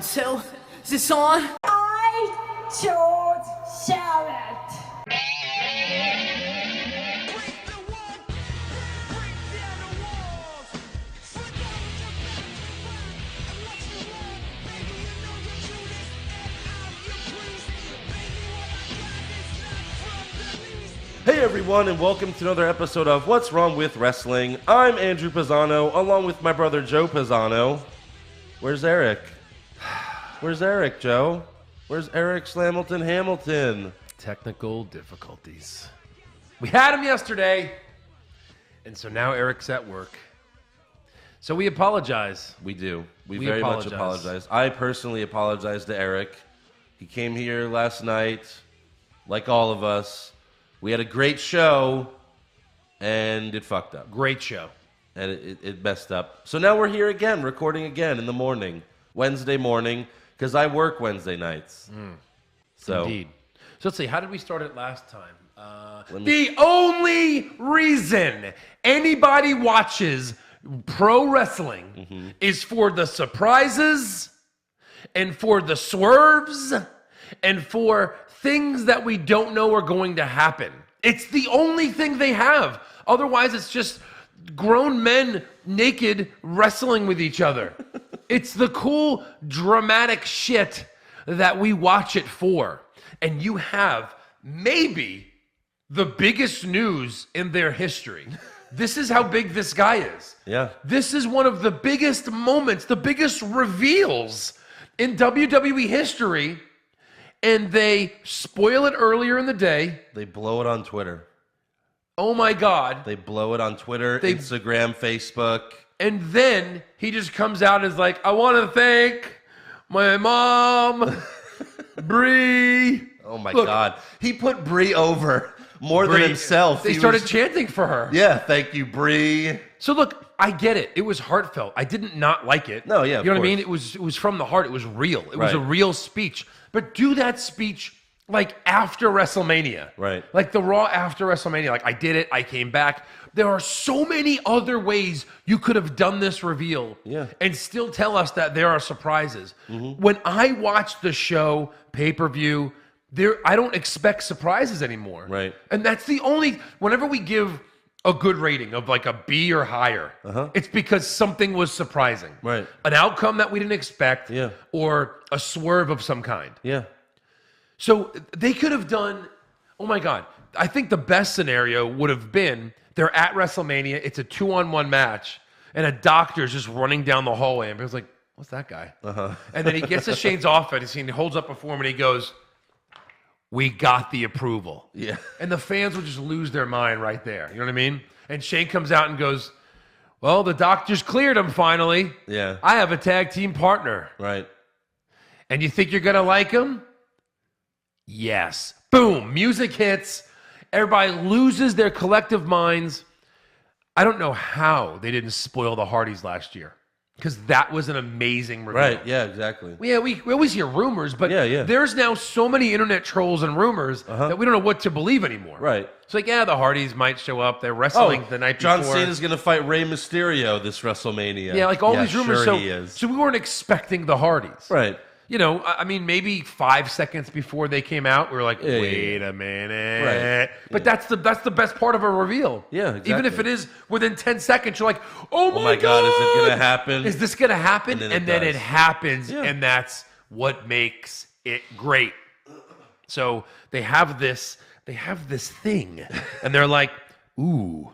Until is this on? I told Charlotte. Hey everyone, and welcome to another episode of What's Wrong with Wrestling. I'm Andrew Pisano, along with my brother Joe Pisano. Where's Eric? Where's Eric, Joe? Where's Eric Slamilton Hamilton? Technical difficulties. We had him yesterday, and so now Eric's at work. So we apologize. We do. We very much apologize. I personally apologize to Eric. He came here last night, like all of us. We had a great show, and it fucked up. Great show. And it messed up. So now we're here again, recording again in the morning, Wednesday morning, because I work Wednesday nights. So Indeed. So let's see, how did we start it last time? The only reason anybody watches pro wrestling is for the surprises and for the swerves and for things that we don't know are going to happen. It's the only thing they have. Otherwise, it's just grown men naked wrestling with each other. It's the cool, dramatic shit that we watch it for. And you have maybe the biggest news in their history. This is how big this guy is. Yeah. This is one of the biggest moments, the biggest reveals in WWE history. And they spoil it earlier in the day. They blow it on Twitter. Oh my God. They blow it on Twitter, Instagram, Facebook. And then he just comes out and is like, I want to thank my mom, Brie. Oh my God. He put Brie over more than himself. They started chanting for her. Yeah, thank you, Brie. So look, I get it. It was heartfelt. I didn't not like it. No, yeah, you know what I mean? It was from the heart. It was real. It was a real speech. But do that speech like after WrestleMania. Right. Like the Raw after WrestleMania. Like, I did it. I came back. There are so many other ways you could have done this reveal and still tell us that there are surprises. When I watch the show, pay-per-view, I don't expect surprises anymore. Right. And that's the only... Whenever we give a good rating of like a B or higher, it's because something was surprising. Right. An outcome that we didn't expect, Yeah. or a swerve of some kind. Yeah. So they could have done, oh my God, I think the best scenario would have been they're at WrestleMania, it's a 2-on-1 match, and a doctor's just running down the hallway, and it's like, what's that guy? And then he gets to Shane's office, and he holds up a form, and he goes, we got the approval. Yeah. And the fans would just lose their mind right there. You know what I mean? And Shane comes out and goes, well, the doctors cleared him finally. Yeah. I have a tag team partner. Right. And you think you're going to like him? Yes. Boom. Music hits. Everybody loses their collective minds. I don't know how they didn't spoil the Hardys last year. Because that was an amazing reveal. Right, yeah, exactly. Yeah, we always hear rumors, but Yeah. there's now so many internet trolls and rumors that we don't know what to believe anymore. Right. It's like, yeah, the Hardys might show up. They're wrestling the night before. John Cena's going to fight Rey Mysterio this WrestleMania. Yeah, like all these rumors. Sure he is. So we weren't expecting the Hardys. Right. You know, I mean, maybe 5 seconds before they came out, we were like, wait a minute. Right. But that's the best part of a reveal. Yeah, exactly. Even if it is within 10 seconds, you're like, oh my God, is it going to happen? Is this going to happen? And then it happens, Yeah. and that's what makes it great. So they have this thing, and they're like, ooh,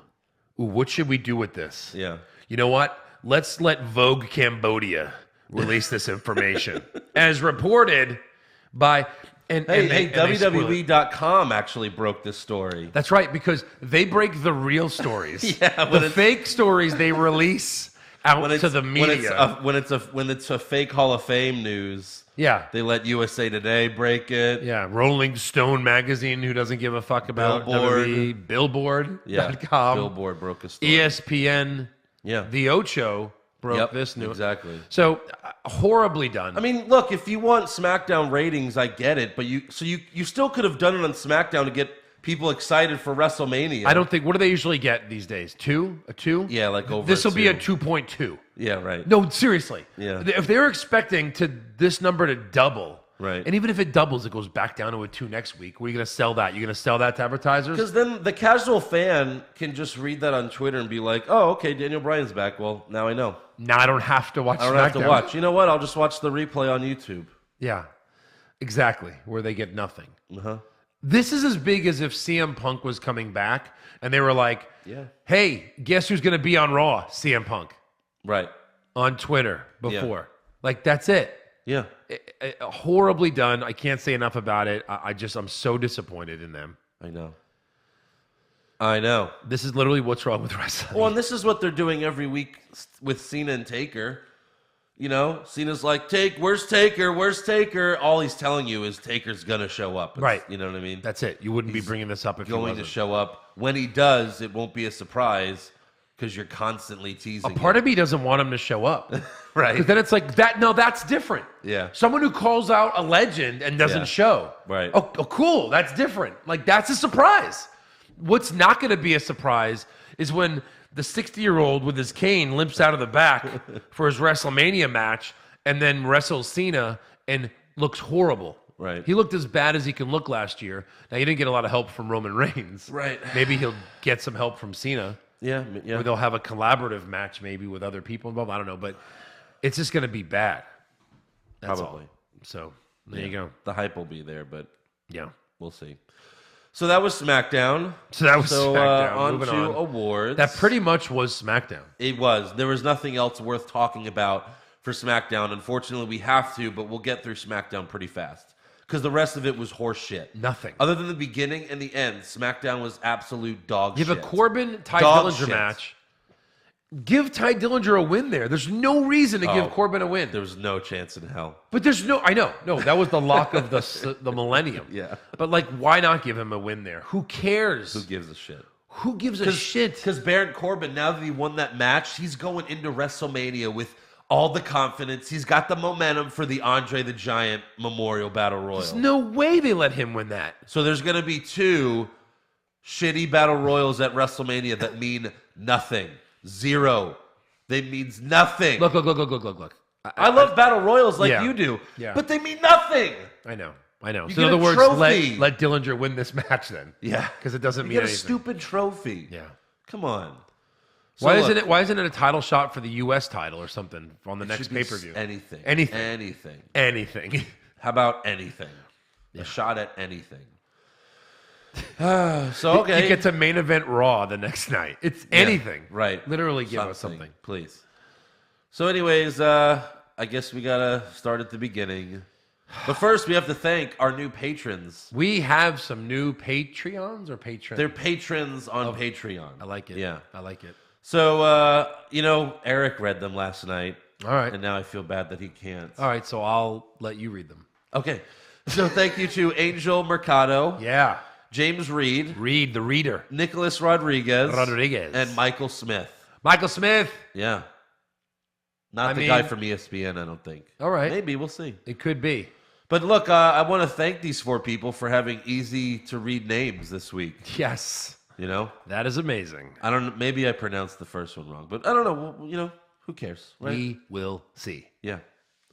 what should we do with this? Yeah. You know what? Let's let Vogue Cambodia release this information. As reported by... WWE.com actually broke this story. That's right, because they break the real stories. Yeah, the fake stories they release out to the media. When it's a fake Hall of Fame news, they let USA Today break it. Yeah, Rolling Stone magazine, who doesn't give a fuck about WWE, Billboard.com. Billboard broke a story. ESPN, The Ocho broke this news. Exactly. So horribly done. I mean, look, if you want SmackDown ratings, I get it, but you still could have done it on SmackDown to get people excited for WrestleMania. I don't think. What do they usually get these days? A 2? Yeah, like over. This will be a 2. 2.2. Yeah, right. No, seriously. Yeah. If they're expecting this number to double, right? And even if it doubles, it goes back down to a 2 next week. Where are you going to sell that? You're going to sell that to advertisers? Because then the casual fan can just read that on Twitter and be like, "Oh, okay, Daniel Bryan's back. Well, now I know. Now I don't have to watch. I don't have to watch. You know what? I'll just watch the replay on YouTube." Yeah, exactly. Where they get nothing. Uh-huh. This is as big as if CM Punk was coming back and they were like, hey, guess who's going to be on Raw? CM Punk. Right. On Twitter before. Like, that's it. Yeah. Horribly done. I can't say enough about it. I'm so disappointed in them. I know. This is literally what's wrong with wrestling. Well, and this is what they're doing every week with Cena and Taker. You know, Cena's like, where's Taker? Where's Taker? All he's telling you is Taker's going to show up. Right. You know what I mean? That's it. You wouldn't be bringing this up if he wasn't. Going to show up. When he does, it won't be a surprise because you're constantly teasing A part of me doesn't want him to show up. Right. Because then it's like, that's different. Yeah. Someone who calls out a legend and doesn't show. Right. Oh, cool. That's different. Like, that's a surprise. What's not going to be a surprise is when the 60-year-old with his cane limps out of the back for his WrestleMania match and then wrestles Cena and looks horrible. Right. He looked as bad as he can look last year. Now, he didn't get a lot of help from Roman Reigns. Right. Maybe he'll get some help from Cena. Yeah. Or they'll have a collaborative match maybe with other people involved. I don't know. But it's just going to be bad. That's Probably. all. So, there you go. The hype will be there, but Yeah. we'll see. So that was SmackDown. SmackDown. On Moving to on. awards. That pretty much was SmackDown. It was. There was nothing else worth talking about for SmackDown. Unfortunately, we have to, but we'll get through SmackDown pretty fast. Because the rest of it was horse shit. Nothing. Other than the beginning and the end, SmackDown was absolute dog shit. You have a Corbin-Ty Dog Dillinger shit. match. Give Ty Dillinger a win there. There's no reason to give Corbin a win. There was no chance in hell. But there's no, I know. No, that was the lock of the millennium. Yeah. But like, why not give him a win there? Who cares? Who gives a shit? Who gives a shit? Because Baron Corbin, now that he won that match, he's going into WrestleMania with all the confidence. He's got the momentum for the Andre the Giant Memorial Battle Royal. There's no way they let him win that. So there's going to be 2 shitty Battle Royals at WrestleMania that mean nothing. 0. They means nothing. Look. I love Battle Royals like you do, but they mean nothing. I know. So get in other a words, trophy. let Dillinger win this match then. Yeah. Because it doesn't You mean get a anything. stupid trophy. Yeah. Come on. So Why look, isn't it a title shot for the U.S. title or something on the next should be pay-per-view? Anything. How about anything? A shot at anything. So, okay. You get to main event Raw the next night. It's anything. Right. Literally give us something. Please. So anyways, I guess we got to start at the beginning. But first, we have to thank our new patrons. We have some new Patreons or patrons. They're patrons on Patreon. I like it. Yeah. I like it. So, Eric read them last night. All right. And now I feel bad that he can't. All right, so I'll let you read them. Okay. So thank you to Angel Mercado. Yeah. James Reed. Reed, the reader. Nicholas Rodriguez. Rodriguez. And Michael Smith. Michael Smith. Yeah. Not the guy from ESPN, I don't think. All right. Maybe. We'll see. It could be. But look, I want to thank these 4 people for having easy-to-read names this week. Yes. You know? That is amazing. I don't know. Maybe I pronounced the first one wrong. But I don't know. Well, who cares, right? We will see. Yeah.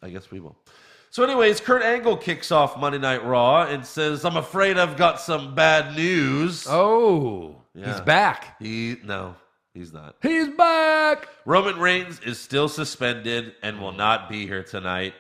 I guess we will. So anyways, Kurt Angle kicks off Monday Night Raw and says, I'm afraid I've got some bad news. Oh, Yeah. He's back. No, he's not. He's back. Roman Reigns is still suspended and will not be here tonight,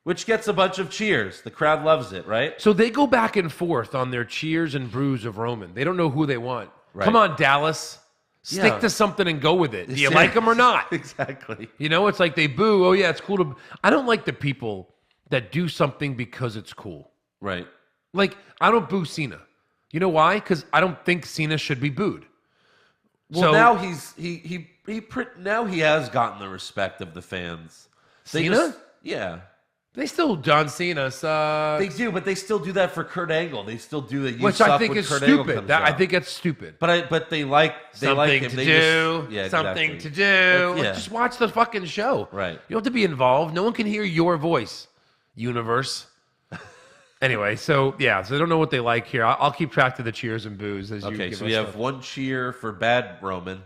which gets a bunch of cheers. The crowd loves it, right? So they go back and forth on their cheers and boos of Roman. They don't know who they want. Right. Come on, Dallas. Stick to something and go with it. Do you like them or not? Exactly. It's like they boo. Oh, yeah, it's cool to... I don't like the people that do something because it's cool. Right. Like, I don't boo Cena. You know why? Because I don't think Cena should be booed. Well, now now he has gotten the respect of the fans. Cena? Yeah. They still John Cena sucks. They do, but they still do that for Kurt Angle. They still do that. Which I think is stupid. I think it's stupid. But they like something him. to They do. Just, something exactly. to do. Yeah. Just watch the fucking show. Right. You don't have to be involved. No one can hear your voice. Universe. Anyway, so I don't know what they like here. I'll keep track of the cheers and boos as you Okay, give so us we have stuff. one cheer for bad Roman.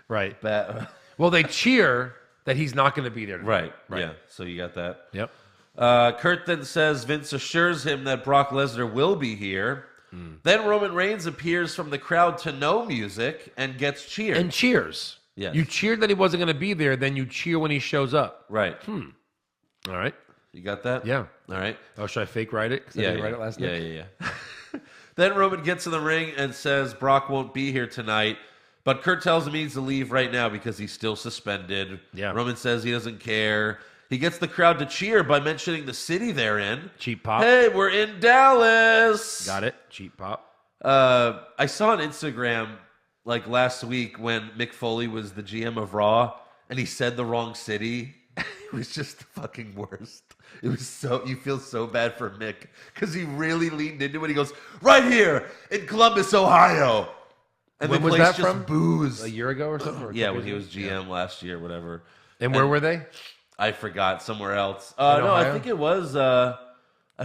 Right. Bad. Well, they cheer that he's not going to be there tonight. Right. Yeah. So you got that. Yep. Kurt then says Vince assures him that Brock Lesnar will be here. Then Roman Reigns appears from the crowd to no music and gets cheered. And cheers. Yes. You cheered that he wasn't going to be there, then you cheer when he shows up. Right. All right. You got that? Yeah. All right. Oh, should I fake write it? Because I didn't write it last night. Yeah. Then Roman gets in the ring and says Brock won't be here tonight. But Kurt tells him he needs to leave right now because he's still suspended. Yeah. Roman says he doesn't care. He gets the crowd to cheer by mentioning the city they're in. Cheap pop. Hey, we're in Dallas. Got it. Cheap pop. I saw on Instagram like last week when Mick Foley was the GM of Raw and he said the wrong city. It was just the fucking worst. It was so, you feel so bad for Mick because he really leaned into it. He goes, right here in Columbus, Ohio. And When the was place that just from? boos. A year ago or something? Or a Yeah, couple when he years was ago? GM last year, whatever. And where were they? I forgot, somewhere else. No, Ohio? I think it was. I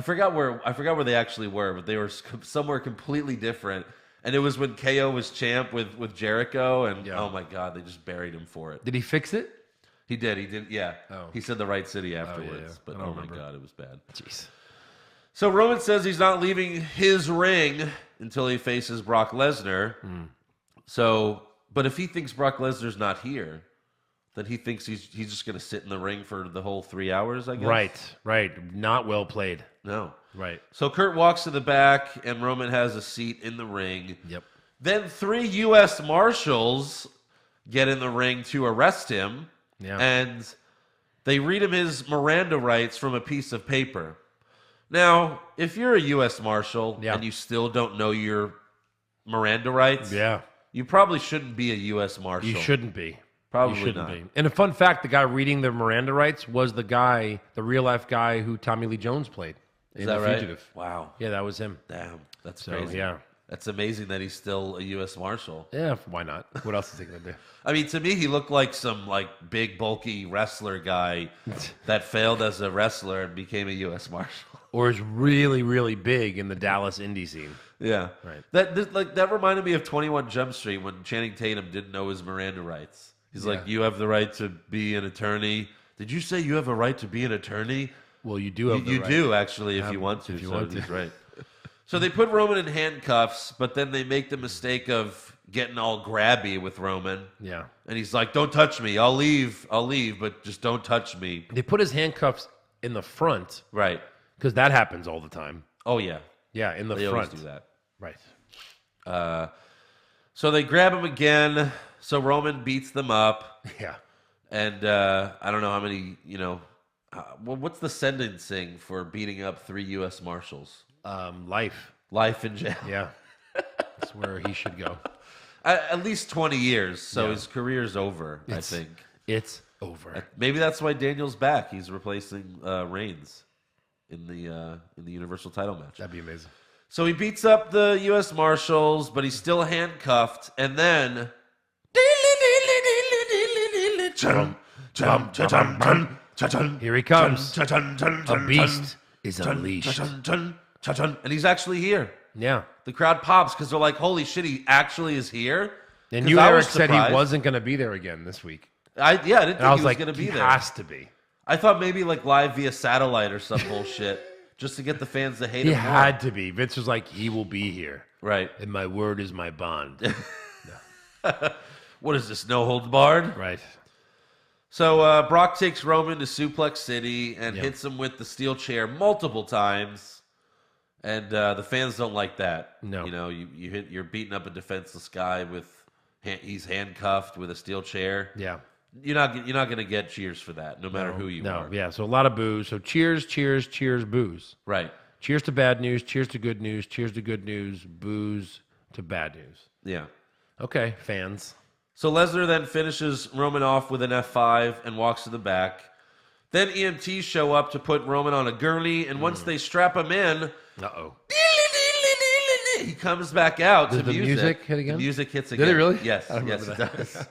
forgot where they actually were, but they were somewhere completely different. And it was when KO was champ with Jericho, and oh my god, they just buried him for it. Did he fix it? He did. Yeah, Oh. he said the right city afterwards, yeah. but I don't oh my remember. god, it was bad. Jeez. So Roman says he's not leaving his ring until he faces Brock Lesnar. So, but if he thinks Brock Lesnar's not here, then he thinks he's just going to sit in the ring for the whole 3 hours, I guess. Right. Not well played. No. Right. So Kurt walks to the back, and Roman has a seat in the ring. Yep. Then 3 U.S. Marshals get in the ring to arrest him. Yeah. And they read him his Miranda rights from a piece of paper. Now, if you're a U.S. Marshal and you still don't know your Miranda rights, you probably shouldn't be a U.S. Marshal. You shouldn't be. Probably You shouldn't not. be. And a fun fact, the guy reading the Miranda rights was the guy, the real life guy who Tommy Lee Jones played in Is that The right? Fugitive. Wow. Yeah, that was him. Damn. That's So, crazy. yeah. That's amazing that he's still a U.S. Marshal. Yeah, why not? What else is he going to do? I mean, to me, he looked like some big, bulky wrestler guy that failed as a wrestler and became a U.S. Marshal. Or is really, really big in the Dallas indie scene. Yeah, Right. That reminded me of 21 Jump Street when Channing Tatum didn't know his Miranda rights. He's like, "You have the right to be an attorney." Did you say you have a right to be an attorney? Well, you do have the You right. do actually if you want to. if you so want to. he's right. So they put Roman in handcuffs, but then they make the mistake of getting all grabby with Roman. Yeah. And he's like, "Don't touch me. I'll leave, but just don't touch me." They put his handcuffs in the front Right. because that happens all the time. Oh yeah. Yeah, in the They front. always do that. Right. So they grab him again. So Roman beats them up. Yeah. And I don't know how many, what's the sentencing for beating up 3 U.S. Marshals? Life. Life in jail. Yeah. That's where he should go. At least 20 years. So Yeah. his career's over, I think. It's over. Maybe that's why Daniel's back. He's replacing Reigns in the Universal title match. That'd be amazing. So he beats up the U.S. Marshals, but he's still handcuffed. And then... Here he comes. A beast is unleashed. And he's actually here. Yeah. The crowd pops because they're like, holy shit, he actually is here? And 'Cause you, I Eric, was said he surprised. wasn't going to be there again this week. I didn't think And I was he was like, going to be he there. has to be. I thought maybe live via satellite or some bullshit just to get the fans to hate He him more. had to be. Vince was like, he will be here. Right. And my word is my bond. What is this, no holds barred? Right. So Brock takes Roman to Suplex City and hits him with the steel chair multiple times. And the fans don't like that. No. You're beating up a defenseless guy with he's handcuffed with a steel chair. Yeah. You're not going to get cheers for that, no matter who you are. Yeah. So a lot of boos. So cheers, boos. Right. Cheers to bad news. Cheers to good news. Cheers to good news. Boos to bad news. Yeah. Okay, fans. So Lesnar then finishes Roman off with an F5 and walks to the back. Then EMTs show up to put Roman on a gurney, and once they strap him in, Uh-oh. he comes back out Does to the music hit again? The music hits again. Did it really? Yes, I don't yes, it remember does.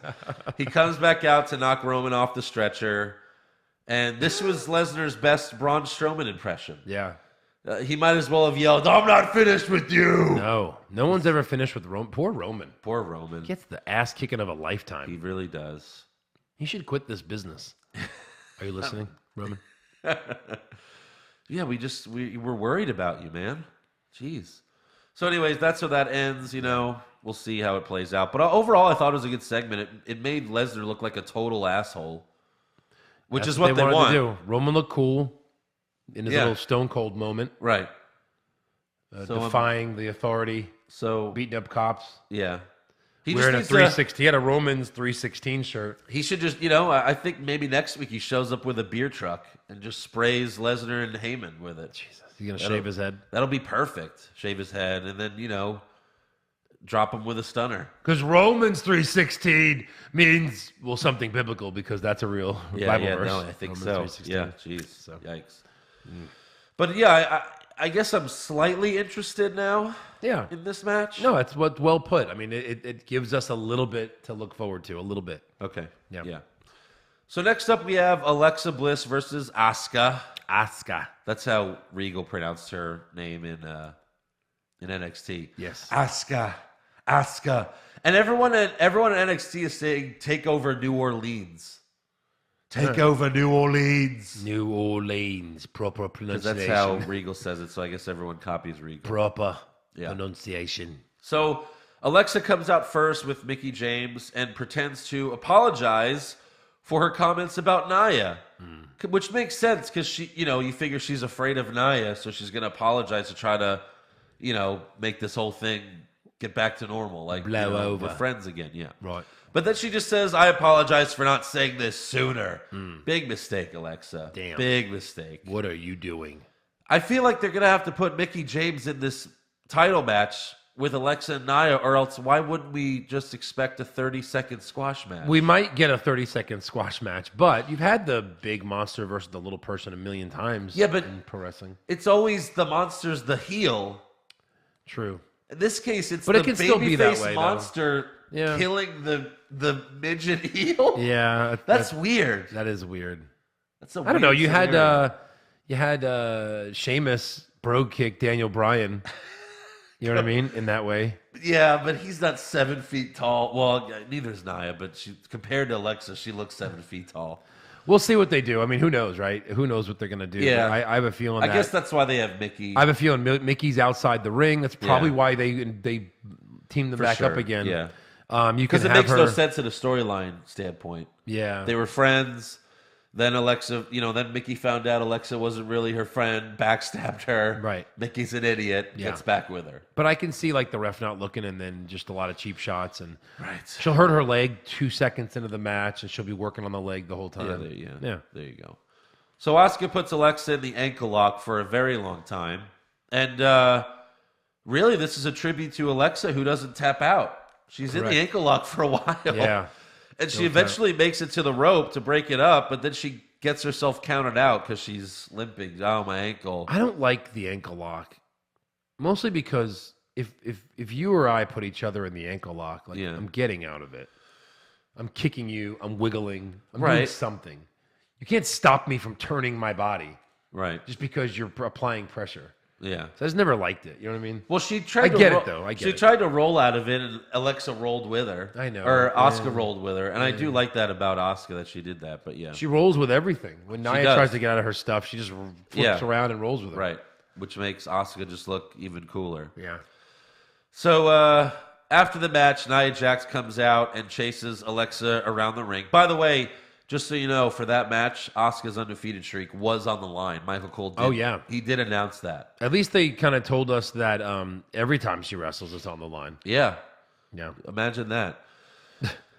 He comes back out to knock Roman off the stretcher, and this was Lesnar's best Braun Strowman impression. Yeah. He might as well have yelled, "I'm not finished with you." No one's ever finished with Roman. Poor Roman. Poor Roman. Gets the ass kicking of a lifetime. He really does. He should quit this business. Are you listening, Roman? Yeah, we're worried about you, man. Jeez. So anyways, that's how that ends. We'll see how it plays out. But overall, I thought it was a good segment. It made Lesnar look like a total asshole, which is what they wanted want. to do. Roman looked cool in his little Stone Cold moment. Right. Defying the authority. So beating up cops. Yeah. Wearing a 316. He had a Roman's 316 shirt. He should just, I think maybe next week he shows up with a beer truck and just sprays Lesnar and Heyman with it. Jesus. He's going to shave his head? That'll be perfect. Shave his head and then, drop him with a stunner. Because Roman's 316 means, something biblical because that's a real Bible verse. No, I think Roman's so. 3:16. Yeah, jeez. So. Yikes. But yeah, I guess I'm slightly interested now in this match. No, it's well put. I mean, it gives us a little bit to look forward to, a little bit. Okay. Yeah. So next up we have Alexa Bliss versus Asuka. Asuka. That's how Regal pronounced her name in NXT. Yes. Asuka. And everyone at NXT is saying take over New Orleans. Take over New Orleans. New Orleans. Proper pronunciation. That's how Regal says it, so I guess everyone copies Regal. Proper pronunciation. So Alexa comes out first with Mickie James and pretends to apologize for her comments about Nia, which makes sense because she, you figure she's afraid of Nia, so she's going to apologize to try to, make this whole thing get back to normal, like blow over. We're friends again. Yeah, right. But then she just says, "I apologize for not saying this sooner." Big mistake, Alexa. Damn. Big mistake. What are you doing? I feel like they're going to have to put Mickie James in this title match with Alexa and Nia, or else why wouldn't we just expect a 30-second squash match? We might get a 30-second squash match, but you've had the big monster versus the little person a million times in pro wrestling. It's always the monster's the heel. True. In this case, it's but the it can still be that babyface way, monster killing the midget heel. Yeah. That's weird. That is weird. That's a I don't know. You had Sheamus brogue kick Daniel Bryan. You know what I mean? In that way. Yeah, but he's not 7 feet tall. Well, neither is Nia, but compared to Alexa, she looks 7 feet tall. We'll see what they do. I mean, who knows, right? Who knows what they're going to do? Yeah. I have a feeling I guess that's why they have Mickie. I have a feeling Mickey's outside the ring. That's probably why they teamed them back up again. Yeah. Because it makes no sense in a storyline standpoint. Yeah. They were friends. Then Alexa, then Mickie found out Alexa wasn't really her friend, backstabbed her. Right. Mickey's an idiot, gets back with her. But I can see like the ref not looking and then just a lot of cheap shots. And right. She'll hurt her leg 2 seconds into the match and she'll be working on the leg the whole time. Yeah. There you go. So Asuka puts Alexa in the ankle lock for a very long time. And really, this is a tribute to Alexa, who doesn't tap out. She's in the ankle lock for a while. Yeah. And she eventually makes it to the rope to break it up, but then she gets herself counted out because she's limping. Oh, my ankle. I don't like the ankle lock. Mostly because if you or I put each other in the ankle lock, I'm getting out of it. I'm kicking you. I'm wiggling. I'm doing something. You can't stop me from turning my body. Right. Just because you're applying pressure. Yeah. So I just never liked it. You know what I mean? Well, she tried She tried to roll out of it, and Alexa rolled with her. I know. Or Asuka rolled with her. And I do like that about Asuka, that she did that. But yeah. She rolls with everything. When Nia tries to get out of her stuff, she just flips around and rolls with her. Right. Which makes Asuka just look even cooler. Yeah. So after the match, Nia Jax comes out and chases Alexa around the ring. By the way, just so you know, for that match, Asuka's undefeated streak was on the line. Michael Cole did. He did announce that. At least they kind of told us that every time she wrestles, it's on the line. Yeah. Yeah. Imagine that.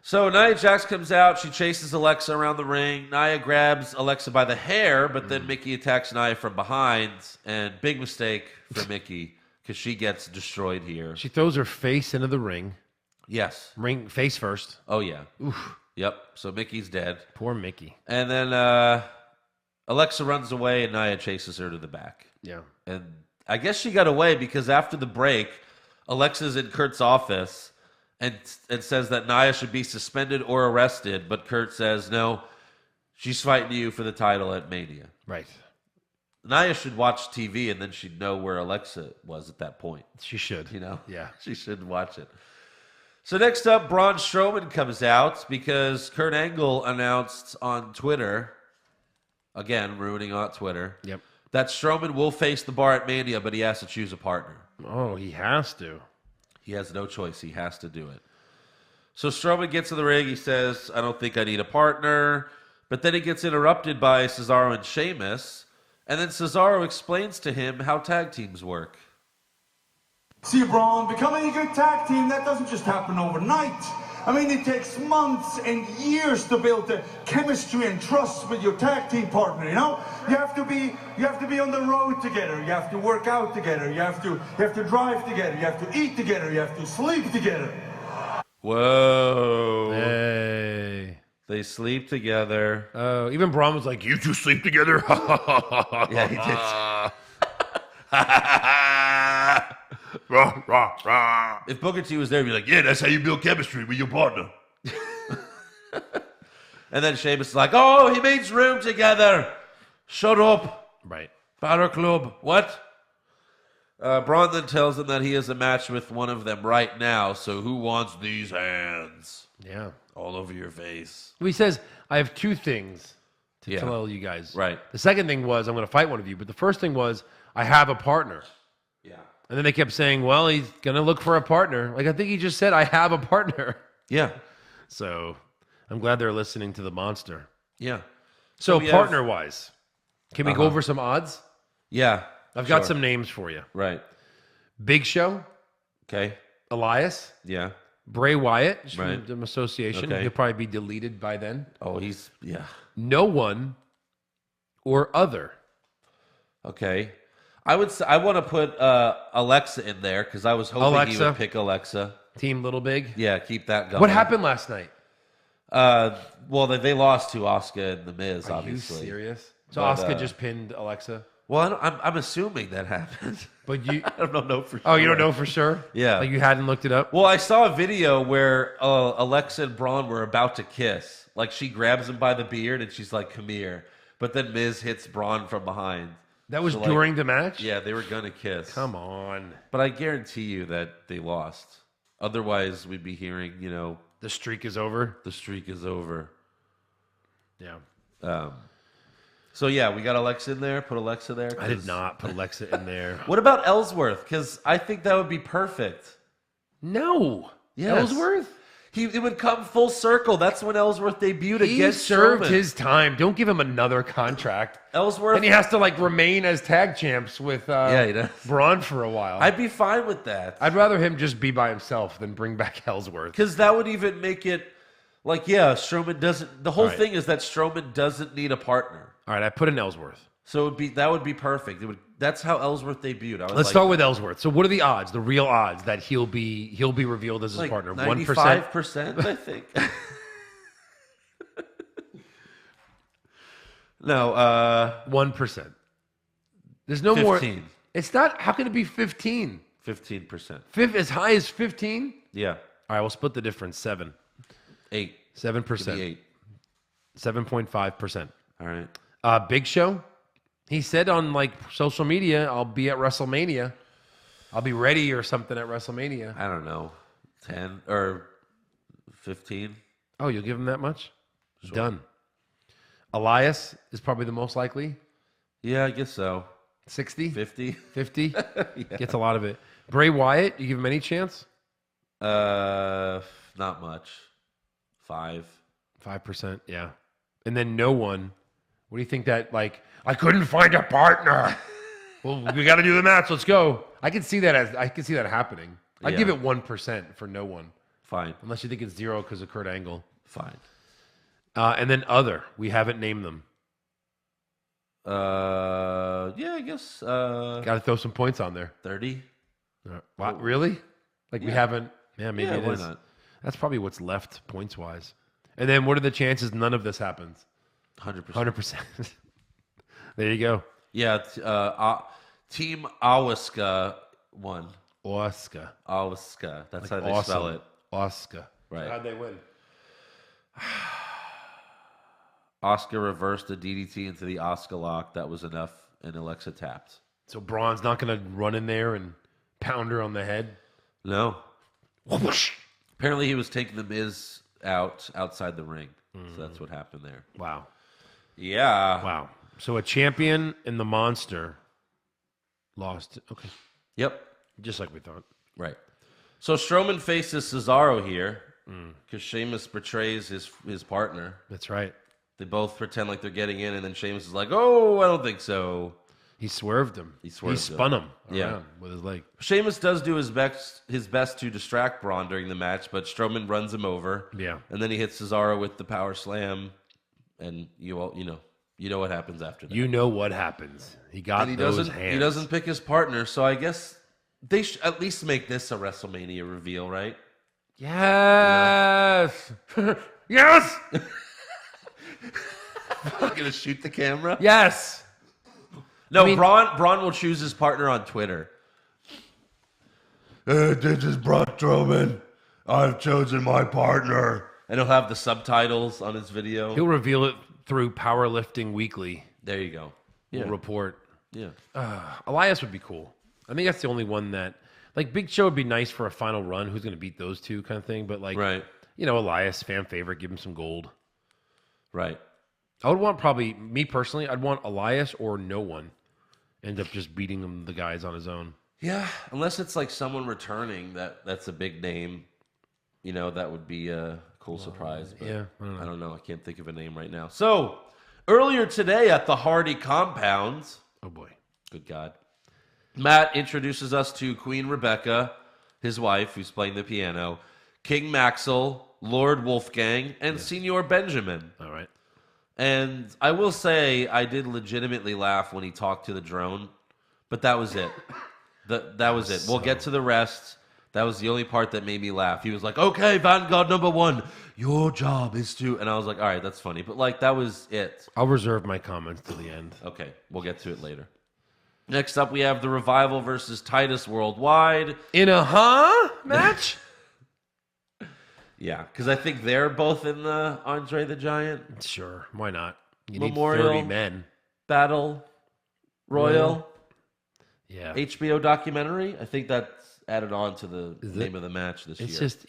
So Nia Jax comes out. She chases Alexa around the ring. Nia grabs Alexa by the hair, but then Mickie attacks Nia from behind. And big mistake for Mickie because she gets destroyed here. She throws her face into the ring. Yes. Ring face first. Oh, yeah. Oof. Yep. So Mickey's dead. Poor Mickie. And then Alexa runs away and Nia chases her to the back. Yeah. And I guess she got away because after the break, Alexa's in Kurt's office and says that Nia should be suspended or arrested. But Kurt says, no, she's fighting you for the title at Mania. Right. Naya should watch TV and then she'd know where Alexa was at that point. She should. Yeah. She should watch it. So next up, Braun Strowman comes out because Kurt Angle announced on Twitter, again, ruining on Twitter, that Strowman will face the bar at Mania, but he has to choose a partner. Oh, he has to. He has no choice. He has to do it. So Strowman gets in the ring. He says, I don't think I need a partner. But then he gets interrupted by Cesaro and Sheamus. And then Cesaro explains to him how tag teams work. See, Braun, becoming a good tag team, that doesn't just happen overnight. I mean, it takes months and years to build the chemistry and trust with your tag team partner, you know? You have to be on the road together. You have to work out together. You have to drive together. You have to eat together. You have to sleep together. Whoa. Hey. They sleep together. Oh, even Braun was like, you two sleep together? Yeah, he did. Rah, rah, rah. If Booker T was there, he'd be like, yeah, that's how you build chemistry with your partner. And then Sheamus is like, oh, he makes room together. Shut up. Right. Power Club. What? Braun then tells him that he has a match with one of them right now, so who wants these hands? Yeah. All over your face. He says, I have two things to Yeah. tell you guys. Right. The second thing was, I'm going to fight one of you. But the first thing was, I have a partner. Yeah. And then they kept saying, well, he's going to look for a partner. Like, I think he just said, I have a partner. Yeah. So I'm glad they're listening to the monster. Yeah. So we partner-wise, can we go Uh-huh. over some odds? Yeah. I've got some names for you. Right. Big Show, Okay. Elias, Yeah. Bray Wyatt, just Right. from the association. Okay. He'll probably be deleted by then. Oh, yeah. No one or other. Okay. I want to put Alexa in there because I was hoping he would pick Alexa. Team Little Big. Yeah, keep that going. What happened last night? Well, they lost to Asuka and The Miz, Are obviously. you serious? So But, Asuka just pinned Alexa? Well, I'm assuming that happened. But you... I don't know for sure. Oh, you don't know for sure? Yeah. Like you hadn't looked it up? Well, I saw a video where Alexa and Braun were about to kiss. Like, she grabs him by the beard and she's like, come here. But then Miz hits Braun from behind. That was So, during the match? Yeah, they were going to kiss. Come on. But I guarantee you that they lost. Otherwise, we'd be hearing, The streak is over? the streak is over. Yeah. So, yeah, we got Alexa in there. Put Alexa there. I did not put Alexa in there. What about Ellsworth? Because I think that would be perfect. No. Yes. Ellsworth? It would come full circle. That's when Ellsworth debuted He against served Strowman. his time. Don't give him another contract. Ellsworth. And he has to remain as tag champs with he does. Braun for a while. I'd be fine with that. I'd rather him just be by himself than bring back Ellsworth. Because that would even make it Strowman doesn't. The whole All right. thing is that Strowman doesn't need a partner. All right, I put in Ellsworth. So that would be perfect. That's how Ellsworth debuted. Let's start with Ellsworth. So what are the odds, the real odds, that he'll be revealed as his partner? 1%? 95%, I think. No, 1%. There's no 15. more. It's not. How can it be 15? 15%. As high as 15? Yeah. All right, we'll split the difference. 7. 8. 7%. Give me 8. 7.5%. All right. Big Show. He said on social media, I'll be at Wrestlemania. I'll be ready or something at WrestleMania. I don't know. 10 or 15. Oh, you'll give him that much? Sure. Done. Elias is probably the most likely. Yeah, I guess so. 60? 50. 50? Yeah. Gets a lot of it. Bray Wyatt, you give him any chance? Not much. 5. 5%, yeah. And then no one. What do you think that, I couldn't find a partner. Well, we got to do the match. Let's go. I can see that happening. I'd Yeah. give it 1% for no one. Fine. Unless you think it's 0 because of Kurt Angle. Fine. And then other. We haven't named them. Yeah, I guess. Got to throw some points on there. 30. What, really? We haven't. Yeah, maybe it why is. not? That's probably what's left points wise. And then what are the chances none of this happens? 100%. 100%. There you go. Yeah, Team Awaska won. Oscar. Awaska. That's how they awesome. spell it. Oscar. Right. How'd they win? Oscar reversed the DDT into the Oscar lock. That was enough and Alexa tapped. So Braun's not going to run in there and pound her on the head? No. Apparently he was taking the Miz outside the ring. So that's what happened there. Wow. Yeah. Wow. So a champion and the monster lost. Okay. Yep. Just like we thought. Right. So Strowman faces Cesaro here because Sheamus betrays his partner. That's right. They both pretend like they're getting in, and then Sheamus is like, "Oh, I don't think so." He swerved him. He spun him Yeah. around with his leg. Sheamus does do his best to distract Braun during the match, but Strowman runs him over. Yeah. And then he hits Cesaro with the power slam, and you know what happens after that. You know what happens. He got And those hands. he doesn't pick his partner, so I guess they should at least make this a WrestleMania reveal, right? Yes. Yes. I'm gonna shoot the camera. Yes. No, I mean- Braun will choose his partner on Twitter. This is Braun Strowman. I've chosen my partner. And he'll have the subtitles on his video. He'll reveal it through Powerlifting Weekly. There you go. We'll report. Yeah. Elias would be cool. I think that's the only one that, like, Big Show would be nice for a final run. Who's going to beat those two kind of thing? But, like, Right. Elias, fan favorite, give him some gold. Right. I would want probably, me personally, I'd want Elias or no one. End up just beating the guys on his own. Yeah, unless it's like someone returning that's a big name. That would be a cool surprise. But yeah, I don't know. I can't think of a name right now. So, earlier today at the Hardy compound, Oh, boy. good God, Matt introduces us to Queen Rebecca, his wife, who's playing the piano, King Maxwell, Lord Wolfgang, and Senor Benjamin. All right. And I will say I did legitimately laugh when he talked to the drone, but that was it. That was it. We'll get to the rest. That was the only part that made me laugh. He was like, "Okay, Vanguard number 1, your job is to..." And I was like, all right, that's funny. But, like, that was it. I'll reserve my comments till the end. Okay, we'll get to it later. Next up, we have the Revival versus Titus Worldwide. In a match? Yeah, because I think they're both in the Andre the Giant Sure. Why not? You Memorial. need 30 men. Battle Royal Yeah. HBO documentary. I think that's added on to the name of the match this year. It's just,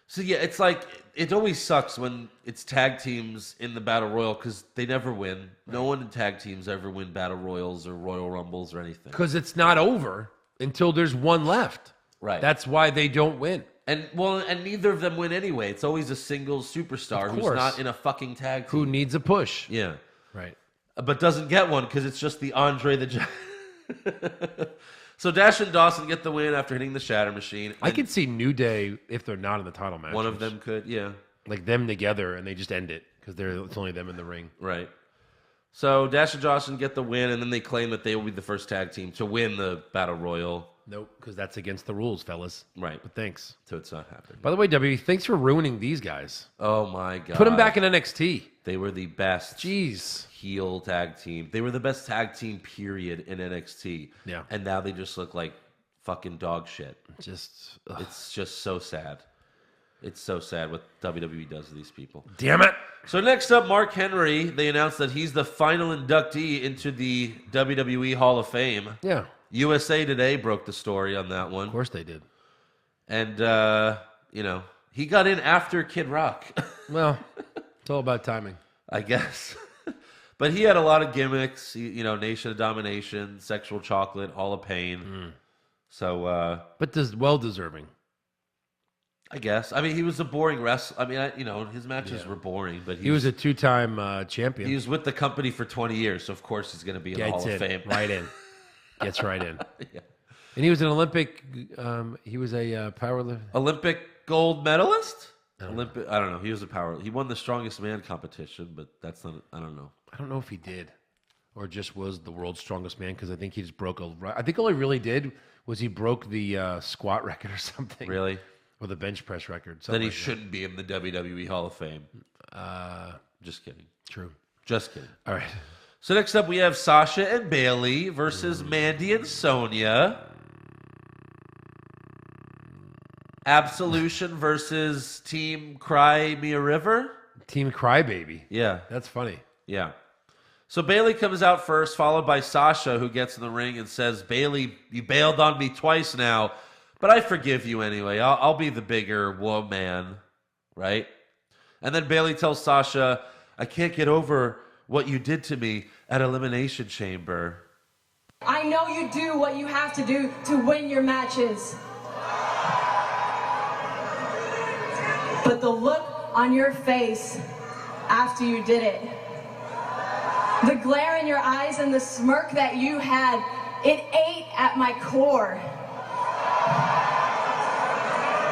So, yeah, it's like, it always sucks when it's tag teams in the Battle Royal because they never win. No one in tag teams ever win Battle Royals or Royal Rumbles or anything. because it's not over until there's one left. Right. That's why they don't win. And neither of them win anyway. It's always a single superstar who's not in a fucking tag team. Who needs a push? Yeah. Right. But doesn't get one because it's just the Andre the Giant. So Dash and Dawson get the win after hitting the Shatter Machine. I could see New Day if they're not in the title match. One of them could, yeah. Like them together and they just end it because it's only them in the ring. Right. So Dash and Dawson get the win, and then they claim that they will be the first tag team to win the Battle Royal. Nope, because that's against the rules, fellas. Right. But thanks. So it's not happening. By the way, W, thanks for ruining these guys. Oh, my God. Put them back in NXT. They were the best Jeez. heel tag team. They were the best tag team, period, in NXT. Yeah. And now they just look like fucking dog shit. Ugh. It's just so sad. It's so sad what WWE does to these people. Damn it. So next up, Mark Henry. They announced that he's the final inductee into the WWE Hall of Fame. Yeah. USA Today broke the story on that one. Of course they did. And, he got in after Kid Rock. Well, it's all about timing. I guess. But he had a lot of gimmicks, Nation of Domination, Sexual Chocolate, Hall of Pain. So, But well-deserving. I guess. I mean, he was a boring wrestler. I mean, his matches were boring, but He was a two-time champion. he was with the company for 20 years, so of course he's going to be in the Hall of Fame. Right in. Gets right in. Yeah. And he was an Olympic, he was a powerlifter. Olympic gold medalist? I don't know. He was he won the strongest man competition, but that's not, I don't know. I don't know if he did or just was the world's strongest man because I think he just broke I think all he really did was he broke the squat record or something. Really? Or the bench press record. Then he like shouldn't be in the WWE Hall of Fame. Just kidding. True. Just kidding. All right. So next up we have Sasha and Bailey versus Mandy and Sonya. Absolution versus Team Cry Me a River. Team Crybaby. Yeah. That's funny. Yeah. So Bayley comes out first, followed by Sasha, who gets in the ring and says, Bayley, you bailed on me twice now, but I forgive you anyway. I'll be the bigger woman, right? And then Bayley tells Sasha, I can't get over what you did to me at Elimination Chamber. I know you do what you have to do to win your matches. But the look on your face after you did it, the glare in your eyes and the smirk that you had, it ate at my core.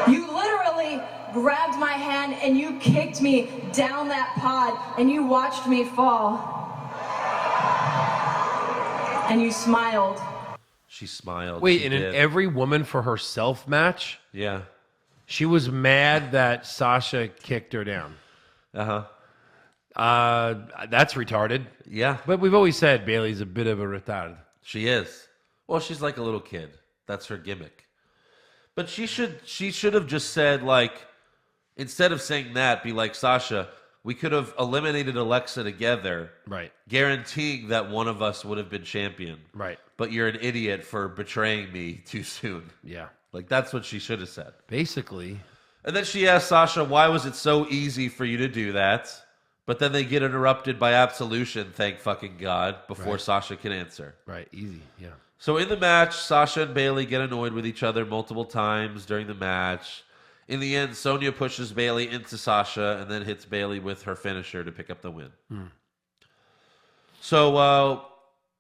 You literally grabbed my hand and you kicked me down that pod and you watched me fall. And you smiled. She smiled. Wait, she in an did. every woman for herself match, Yeah. she was mad that Sasha kicked her down. Uh-huh. That's retarded. Yeah. But we've always said Bayley's a bit of a retard. She is. Well, she's like a little kid. That's her gimmick. But she should have just said, like, instead of saying that, be like, Sasha, we could have eliminated Alexa together, Right. guaranteeing that one of us would have been champion. Right. But you're an idiot for betraying me too soon. Yeah. Like, that's what she should have said. Basically. And then she asked Sasha, why was it so easy for you to do that? But then they get interrupted by Absolution, thank fucking God, before Right. Sasha can answer. Right. Easy. Yeah. So in the match, Sasha and Bayley get annoyed with each other multiple times during the match. In the end, Sonya pushes Bayley into Sasha and then hits Bayley with her finisher to pick up the win. So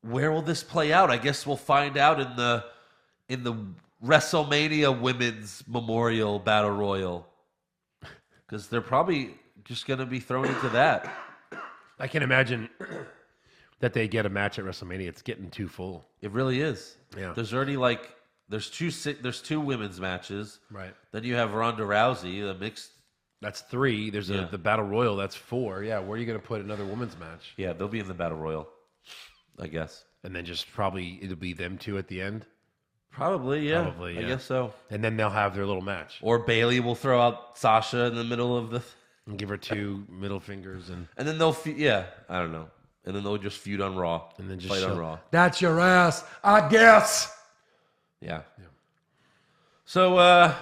where will this play out? I guess we'll find out in the WrestleMania Women's Memorial Battle Royal, because they're probably just going to be thrown into that. I can imagine that they get a match at WrestleMania. It's getting too full. It really is. Yeah. There's already there's two women's matches. Right. Then you have Ronda Rousey, the mixed. That's 3. There's Yeah. the Battle Royal. That's 4. Yeah. Where are you going to put another women's match? Yeah, they'll be in the Battle Royal, I guess. And then just probably it'll be them 2 at the end. Probably, yeah. Probably, I yeah. guess so. And then they'll have their little match. Or Bayley will throw out Sasha in the middle of the... And give her 2 middle fingers and And then they'll... I don't know. And then they'll just feud on Raw. and then just fight on show, Raw. That's your ass, I guess. Yeah. So,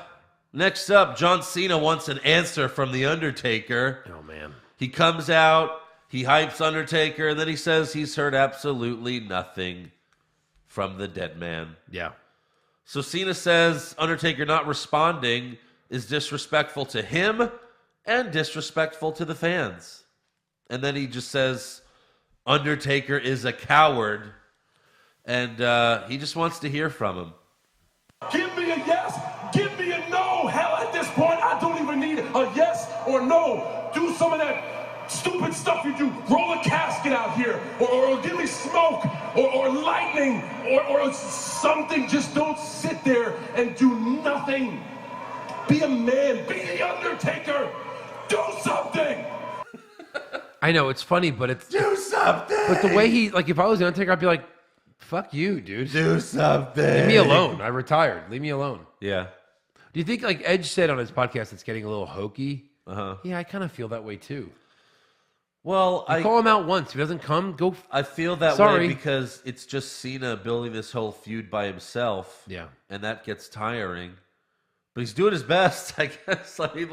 next up, John Cena wants an answer from The Undertaker. Oh man. He comes out, he hypes Undertaker, and then he says he's heard absolutely nothing from the dead man. Yeah. So Cena says Undertaker not responding is disrespectful to him and disrespectful to the fans. And then he just says Undertaker is a coward, and he just wants to hear from him. Give me a yes, give me a no. Hell, at this point, I don't even need a yes or no. Do some of that stupid stuff you do. Roll a casket out here, or give me smoke, or lightning, or something. Just don't sit there and do nothing. Be a man. Be the Undertaker. Do something. I know it's funny, but it's Do something! but the way he if I was the Undertaker, I'd be like, "Fuck you, dude. Do something! Leave me alone. I retired. Leave me alone." Yeah. Do you think Edge said on his podcast it's getting a little hokey? Uh-huh. Yeah, I kind of feel that way too. Well, Call him out once. If he doesn't come, go. I feel that Sorry. way because it's just Cena building this whole feud by himself. Yeah. And that gets tiring. But he's doing his best, I guess. I mean,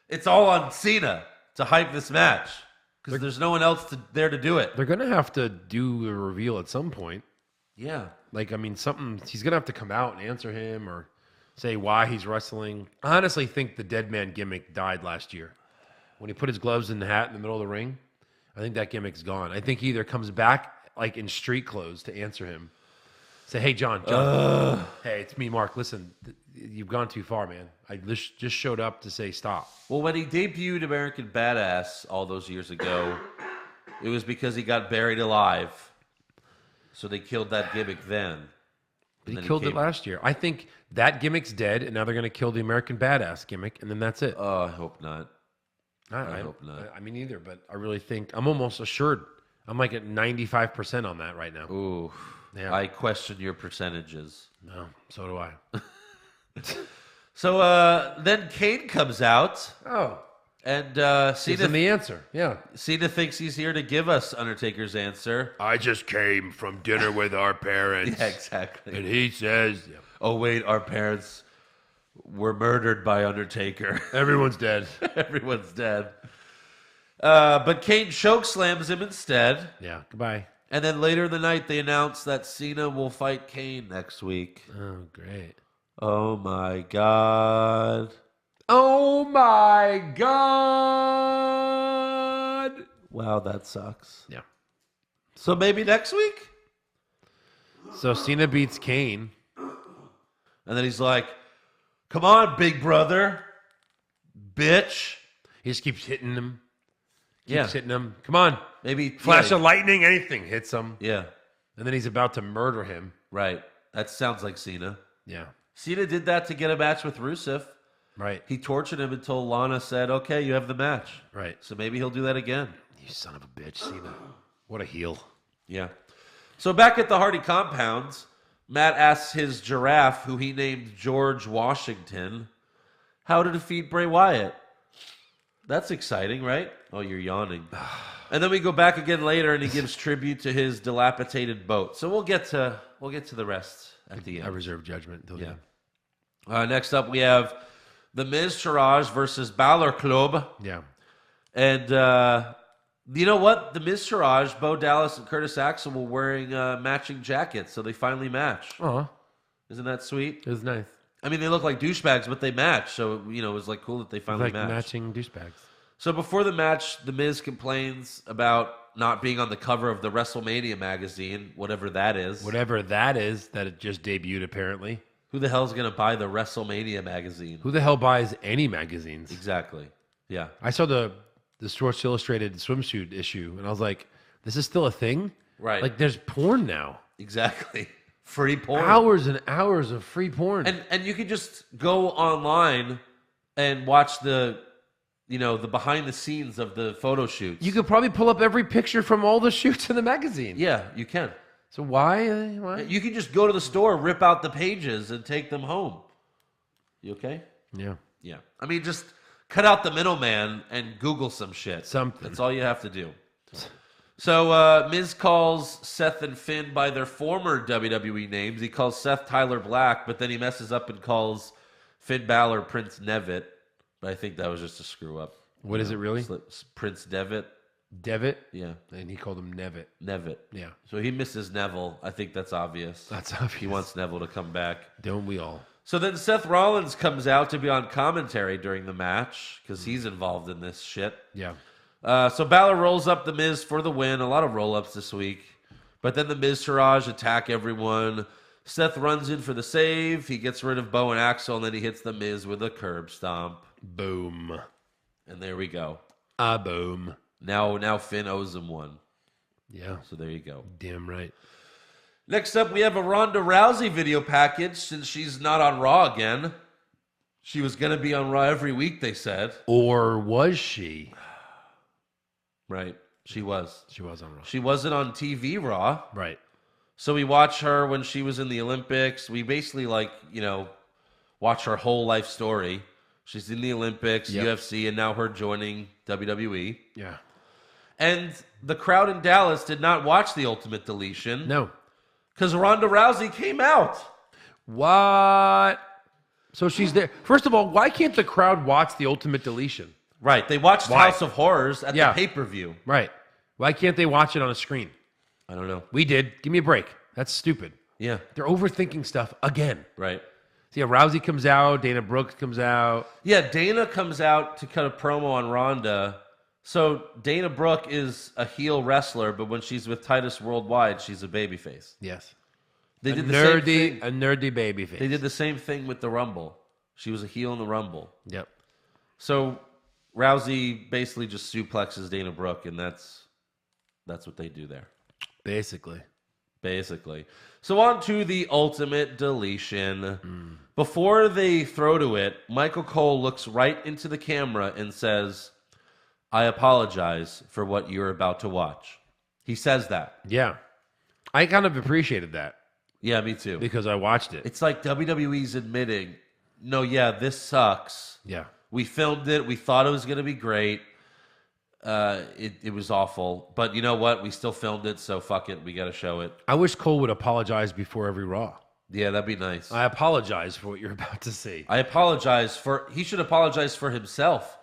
it's all on Cena to hype this match because there's no one else there to do it. They're gonna have to do a reveal at some point. Yeah. Something. He's gonna have to come out and answer him or say why he's wrestling. I honestly think the dead man gimmick died last year when he put his gloves in the hat in the middle of the ring. I think that gimmick's gone. I think he either comes back in street clothes to answer him. Say, hey, John. Hey, it's me, Mark. Listen, you've gone too far, man. I just showed up to say stop. Well, when he debuted American Badass all those years ago, it was because he got buried alive. So they killed that gimmick then. But he killed it last year. I think that gimmick's dead, and now they're going to kill the American Badass gimmick, and then that's it. Oh, I hope not. I hope not. I mean, either, but I really think I'm almost assured. I'm at 95% on that right now. Ooh. Yeah. I question your percentages. No, so do I. So then Kane comes out, Oh, And Gives him Cena, the answer. Yeah. Cena thinks he's here to give us Undertaker's answer. I just came from dinner with our parents. Yeah, exactly. And he says, Oh, wait, our parents were murdered by Undertaker. everyone's dead. Everyone's dead. But Kane chokeslams him instead. Yeah, goodbye. And then later in the night, they announced that Cena will fight Kane next week. Oh, great. Oh, my God. Oh, my God. Wow, that sucks. Yeah. So maybe next week? So Cena beats Kane. And then he's like, come on, big brother. Bitch. He just keeps hitting him. Yeah. Hitting him. Come on. Maybe. Flash yeah, of lightning, anything hits him. Yeah, And then he's about to murder him. right. That sounds like Cena. Yeah. Cena did that to get a match with Rusev. Right. He tortured him until Lana said, okay, you have the match. Right. So maybe he'll do that again. You son of a bitch, Cena. What a heel. Yeah. So back at the Hardy compounds, Matt asks his giraffe, who he named George Washington, how to defeat Bray Wyatt. That's exciting, right? Oh, you're yawning. And then we go back again later, and he gives tribute to his dilapidated boat. So we'll get to the rest at the I end. reserve judgment until Yeah. then. Next up, we have The Miz Taraj versus Balor Club. Yeah. And you know what? The Miz Taraj, Bo Dallas, and Curtis Axel were wearing matching jackets, so they finally match. Oh, Isn't that sweet? it was nice. I mean, they look like douchebags, but they match. So, it was like cool that they finally Like matched. matching douchebags. So before the match, The Miz complains about not being on the cover of the Wrestlemania magazine, whatever that is. Whatever that is, that it just debuted apparently. Who the hell's going to buy the Wrestlemania magazine? Who the hell buys any magazines? Exactly. Yeah. I saw the Sports Illustrated swimsuit issue, and I was like, this is still a thing? Right. Like, there's porn now. Exactly. Free porn. Hours and hours of free porn. And you can just go online and watch the behind the scenes of the photo shoots. you could probably pull up every picture from all the shoots in the magazine. Yeah, you can. So why? You can just go to the store, rip out the pages, and take them home. You okay? Yeah. Yeah. I mean, just cut out the middleman and Google some shit. Something. That's all you have to do. So Miz calls Seth and Finn by their former WWE names. He calls Seth Tyler Black, but then he messes up and calls Finn Balor Prince Nevitt. But I think that was just a screw up. What is it really? Prince Devitt. Devitt? Yeah. And he called him Nevitt. Nevitt. Yeah. So he misses Neville. I think that's obvious. That's obvious. He wants Neville to come back. Don't we all? So then Seth Rollins comes out to be on commentary during the match because he's involved in this shit. Yeah. So Balor rolls up the Miz for the win. A lot of roll-ups this week. But then the Miz Taraj attack everyone. Seth runs in for the save. He gets rid of Bo and Axel, and then he hits the Miz with a curb stomp. Boom. And there we go. Boom. Now Finn owes him one. Yeah. So there you go. Damn right. Next up, we have a Ronda Rousey video package since she's not on Raw again. She was going to be on Raw every week, they said. Or was she? Right. She was. She was on Raw. She wasn't on TV Raw. Right. So we watch her when she was in the Olympics. We basically watch her whole life story. She's in the Olympics, Yep. UFC, and now her joining WWE. Yeah. And the crowd in Dallas did not watch the Ultimate Deletion. No. Because Ronda Rousey came out. What? So she's there. First of all, why can't the crowd watch the Ultimate Deletion? Right. They watched Why? House of Horrors at Yeah. the pay-per-view. Right. Why can't they watch it on a screen? I don't know. We did. Give me a break. That's stupid. Yeah. They're overthinking stuff again. Right. So yeah, Rousey comes out. Dana Brooks comes out. Yeah, Dana comes out to cut a promo on Ronda. So Dana Brooke is a heel wrestler, but when she's with Titus Worldwide, she's a babyface. Yes. They A did the same thing. nerdy baby face. They did the same thing with the Rumble. She was a heel in the Rumble. Yep. So Rousey basically just suplexes Dana Brooke, and that's what they do there. Basically. So on to the Ultimate Deletion. Before they throw to it, Michael Cole looks right into the camera and says, I apologize for what you're about to watch. He says that. Yeah. I kind of appreciated that Yeah, me too. because I watched it. It's like WWE's admitting, no, yeah, this sucks. Yeah. We filmed it. We thought it was going to be great. It was awful. But you know what? We still filmed it, so fuck it. We got to show it. I wish Cole would apologize before every Raw. Yeah, that'd be nice. I apologize for what you're about to see. He should apologize for himself.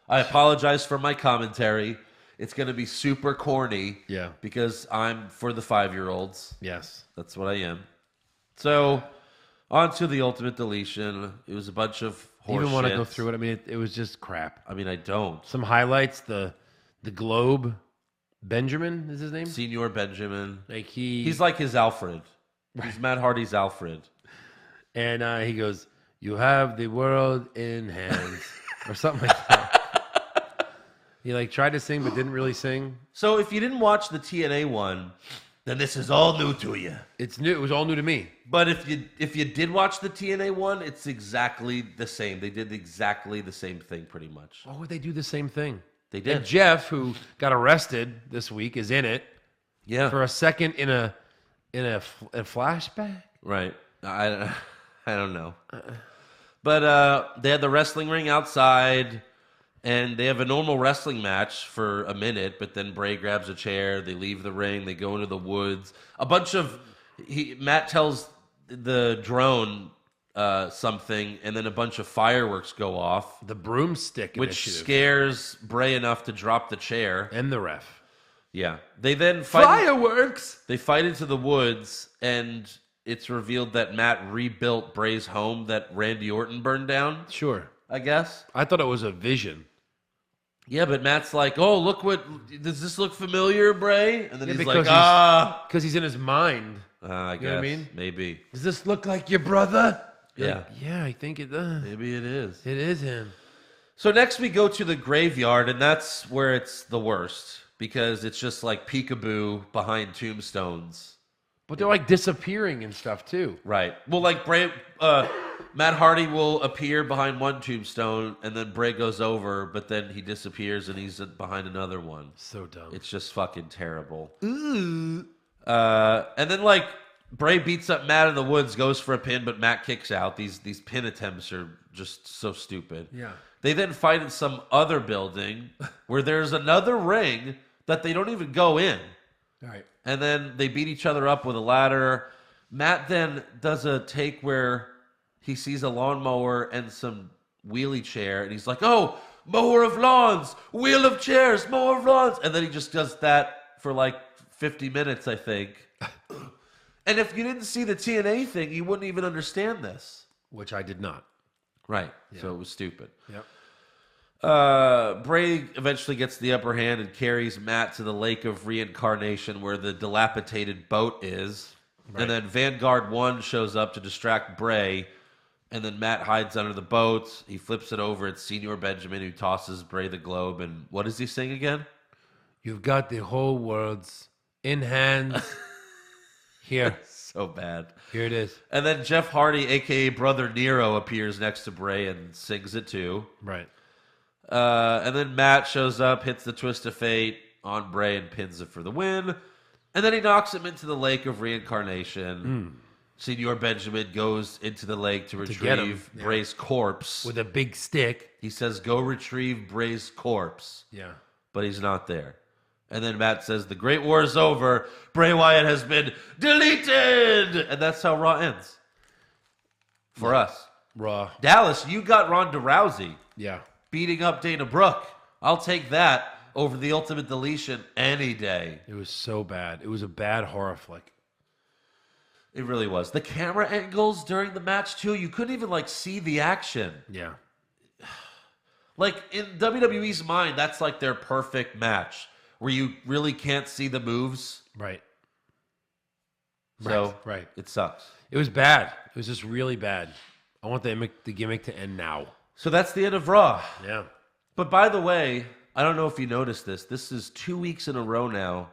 I apologize for my commentary. It's going to be super corny. Yeah. Because I'm for the 5-year-olds. Yes. That's what I am. So, on to the Ultimate Deletion. It was a bunch of horse You even want to shit. go through it? I mean, it was just crap. I mean, I don't. Some highlights. The Globe. Benjamin is his name? Senior Benjamin. Like He's like his Alfred. He's Matt Hardy's Alfred. And he goes, "You have the world in hands," or something like that. He like tried to sing but didn't really sing. So if you didn't watch the TNA one, then this is all new to you. It's new. It was all new to me. But if you did watch the TNA one, it's exactly the same. They did exactly the same thing pretty much. Why would they do the same thing? They did. And Jeff, who got arrested this week, is in it. Yeah. For a second in a flashback. Right. I don't know. But they had the wrestling ring outside, and they have a normal wrestling match for a minute, but then Bray grabs a chair, they leave the ring, they go into the woods. Matt tells the drone something, and then a bunch of fireworks go off. The broomstick which initiative. scares Bray enough to drop the chair. And the ref. Yeah. They then fight. Fireworks! They fight into the woods, and it's revealed that Matt rebuilt Bray's home that Randy Orton burned down, Sure. I guess. I thought it was a vision. Yeah, but Matt's like, oh, look does this look familiar, Bray? And then he's like, Because he's in his mind. I guess. You know what I mean? Maybe. Does this look like your brother? Yeah. Like, yeah, I think it does. Maybe it is. It is him. So next we go to the graveyard, and that's where it's the worst. Because it's just like peekaboo behind tombstones. But they're like disappearing and stuff too. Right. Well, like Matt Hardy will appear behind one tombstone, and then Bray goes over, but then he disappears and he's behind another one. So dumb. It's just fucking terrible. Ooh. And then like Bray beats up Matt in the woods, goes for a pin, but Matt kicks out. These pin attempts are just so stupid. Yeah. They then fight in some other building where there's another ring that they don't even go in. All right. And then they beat each other up with a ladder. Matt then does a take where he sees a lawnmower and some wheelie chair, and he's like, oh, mower of lawns, wheel of chairs, mower of lawns. And then he just does that for like 50 minutes, I think. And if you didn't see the TNA thing, you wouldn't even understand this. Which I did not. Right. Yeah. So it was stupid. Yep. Bray eventually gets the upper hand and carries Matt to the Lake of Reincarnation where the dilapidated boat is. Right. And then Vanguard 1 shows up to distract Bray. And then Matt hides under the boat. He flips it over. It's Senior Benjamin who tosses Bray the globe. And what does he sing again? You've got the whole world's in hands. Here. So bad. Here it is. And then Jeff Hardy, a.k.a. Brother Nero, appears next to Bray and sings it too. Right. And then Matt shows up, hits the Twist of Fate on Bray and pins it for the win. And then he knocks him into the Lake of Reincarnation. Senior Benjamin goes into the lake to retrieve Bray's corpse. With a big stick. He says, go retrieve Bray's corpse. Yeah. But he's not there. And then Matt says, the Great War is over. Bray Wyatt has been deleted. And that's how Raw ends. For us. Raw. Dallas, you got Ronda Rousey. Yeah. Beating up Dana Brooke. I'll take that over the Ultimate Deletion any day. It was so bad. It was a bad horror flick. It really was. The camera angles during the match, too, you couldn't even, like, see the action. Yeah. Like, in WWE's mind, that's, like, their perfect match, where you really can't see the moves. Right. So, right. It sucks. It was bad. It was just really bad. I want the gimmick to end now. So that's the end of Raw. Yeah. But by the way, I don't know if you noticed this. This is 2 weeks in a row now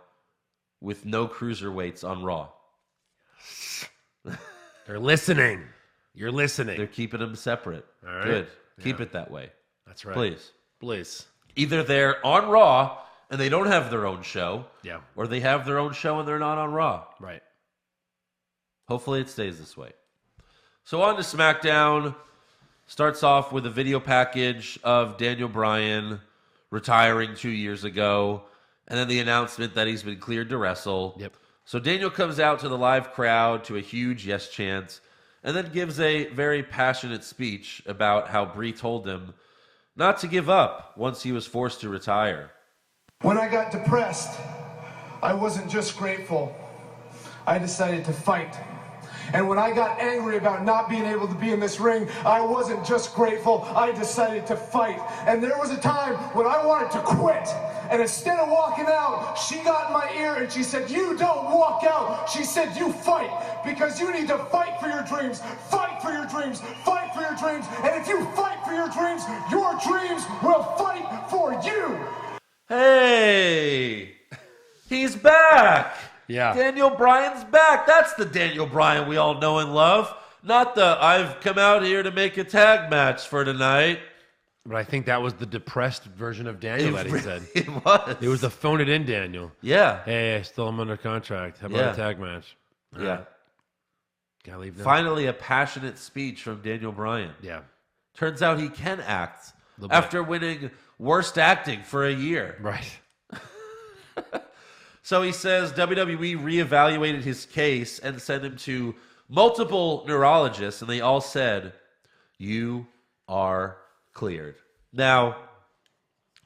with no cruiserweights on Raw. They're listening. You're listening. They're keeping them separate. All right. Good. Keep it that way. That's right. Please. Please. Either they're on Raw and they don't have their own show. Yeah. Or they have their own show and they're not on Raw. Right. Hopefully it stays this way. So on to SmackDown. Starts off with a video package of Daniel Bryan retiring 2 years ago, and then the announcement that he's been cleared to wrestle. Yep. So Daniel comes out to the live crowd to a huge yes chant, and then gives a very passionate speech about how Brie told him not to give up once he was forced to retire. When I got depressed, I wasn't just grateful. I decided to fight. And when I got angry about not being able to be in this ring, I wasn't just grateful, I decided to fight. And there was a time when I wanted to quit. And instead of walking out, she got in my ear and she said, "You don't walk out." She said, "You fight, because you need to fight for your dreams. Fight for your dreams. Fight for your dreams. And if you fight for your dreams will fight for you." Hey, he's back. Yeah. Daniel Bryan's back. That's the Daniel Bryan we all know and love. Not the I've come out here to make a tag match for tonight. But I think that was the depressed version of Daniel that he said. It was. It was the phone it in Daniel. Yeah. Hey, I still am under contract. How about Yeah. a tag match? Yeah. Gotta leave now. Finally, a passionate speech from Daniel Bryan. Yeah. Turns out he can act Little bit. after winning worst acting for a year. Right. So he says WWE reevaluated his case and sent him to multiple neurologists, and they all said, "You are cleared." Now,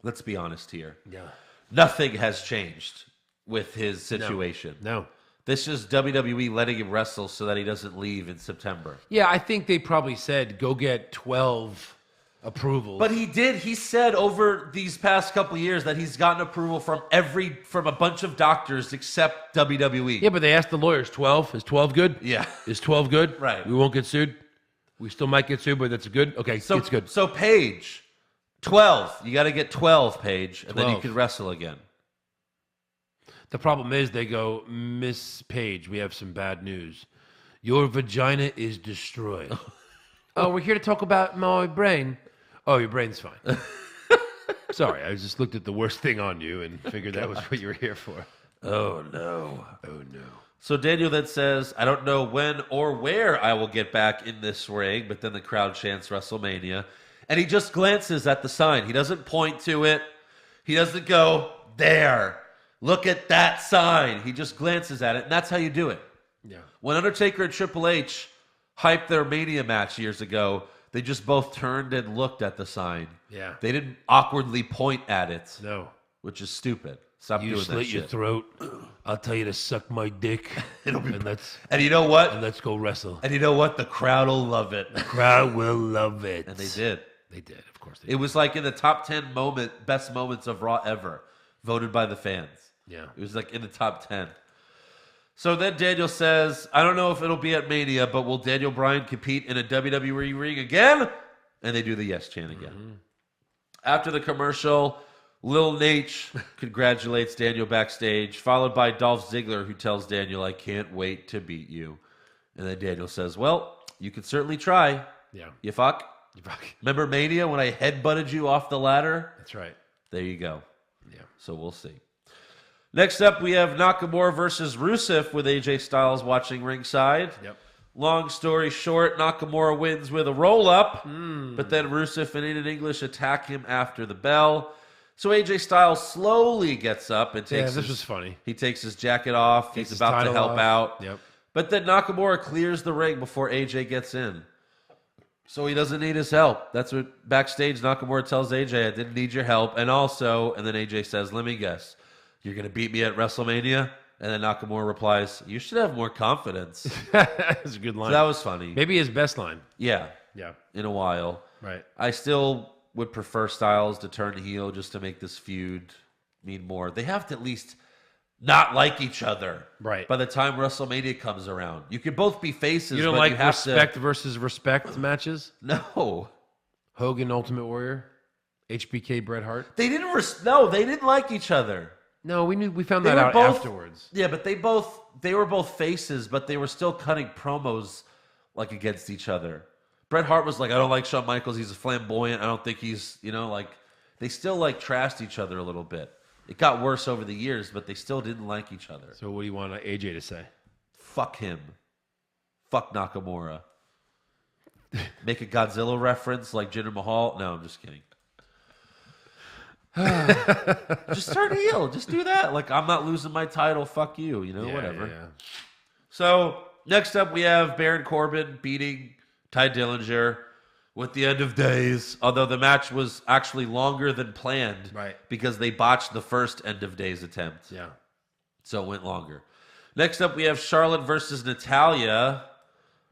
let's be honest here. Yeah. Nothing has changed with his situation. No. This is WWE letting him wrestle so that he doesn't leave in September. Yeah, I think they probably said, go get 12 approvals. But he did. He said over these past couple of years that he's gotten approval from a bunch of doctors except WWE. Yeah, but they asked the lawyers, 12? Is 12 good? Yeah. Is 12 good? Right. We won't get sued? We still might get sued, but that's good? Okay, So it's good. So Paige, 12. You got to get 12, Paige, and then you 12. can wrestle again. The problem is they go, "Miss Page, we have some bad news. Your vagina is destroyed." "Oh, we're here to talk about my brain." "Oh, your brain's fine." Sorry, I just looked at the worst thing on you and figured that was what you were here for. Oh, no. Oh, no. So Daniel then says, "I don't know when or where I will get back in this ring," but then the crowd chants WrestleMania, and he just glances at the sign. He doesn't point to it. He doesn't go, "There, look at that sign." He just glances at it, and that's how you do it. Yeah. When Undertaker and Triple H hyped their Mania match years ago, they just both turned and looked at the sign. Yeah. They didn't awkwardly point at it, No. which is stupid. Stop You doing that slit your shit. throat. I'll tell you to suck my dick. And And you know what? let's go wrestle. And you know what? The crowd will love it. Crowd will love it. And they did. They did, of course they It did. was like in the top 10 best moments of Raw ever, voted by the fans. Yeah. It was like in the top 10. So then Daniel says, "I don't know if it'll be at Mania, but will Daniel Bryan compete in a WWE ring again?" And they do the yes chant again. Mm-hmm. After the commercial, Lil Nate congratulates Daniel backstage, followed by Dolph Ziggler, who tells Daniel, "I can't wait to beat you." And then Daniel says, "Well, you can certainly try. Yeah. You fuck? Remember Mania when I headbutted you off the ladder?" That's right. There you go. Yeah. So we'll see. Next up, we have Nakamura versus Rusev with AJ Styles watching ringside. Yep. Long story short, Nakamura wins with a roll-up, but then Rusev and Aiden English attack him after the bell. So AJ Styles slowly gets up and takes this was funny. He takes his jacket off. Takes He's his about to title help off. out. Yep. But then Nakamura clears the ring before AJ gets in. So he doesn't need his help. That's what backstage Nakamura tells AJ, "I didn't need your help." And then AJ says, "Let me guess. You're going to beat me at WrestleMania?" And then Nakamura replies, "You should have more confidence." That's a good line. So that was funny. Maybe his best line. Yeah, Yeah. in a while. Right. I still would prefer Styles to turn heel just to make this feud mean more. They have to at least not like each other. Right. By the time WrestleMania comes around. You could both be faces, You don't but like you have respect versus respect matches? No. Hogan, Ultimate Warrior? HBK, Bret Hart? They didn't like each other. No, we found They that were out both- afterwards. Yeah, but they were both faces, but they were still cutting promos like against each other. Bret Hart was like, "I don't like Shawn Michaels. He's a flamboyant. I don't think he's, like," they still like trashed each other a little bit. It got worse over the years, but they still didn't like each other. So what do you want AJ to say? Fuck him. Fuck Nakamura. Make a Godzilla reference like Jinder Mahal. No, I'm just kidding. Just turn heel. Just do that. Like, I'm not losing my title. Fuck you. Whatever. Yeah. So, next up, we have Baron Corbin beating Ty Dillinger with the End of Days. Although the match was actually longer than planned. Right. Because they botched the first End of Days attempt. Yeah. So it went longer. Next up, we have Charlotte versus Natalya.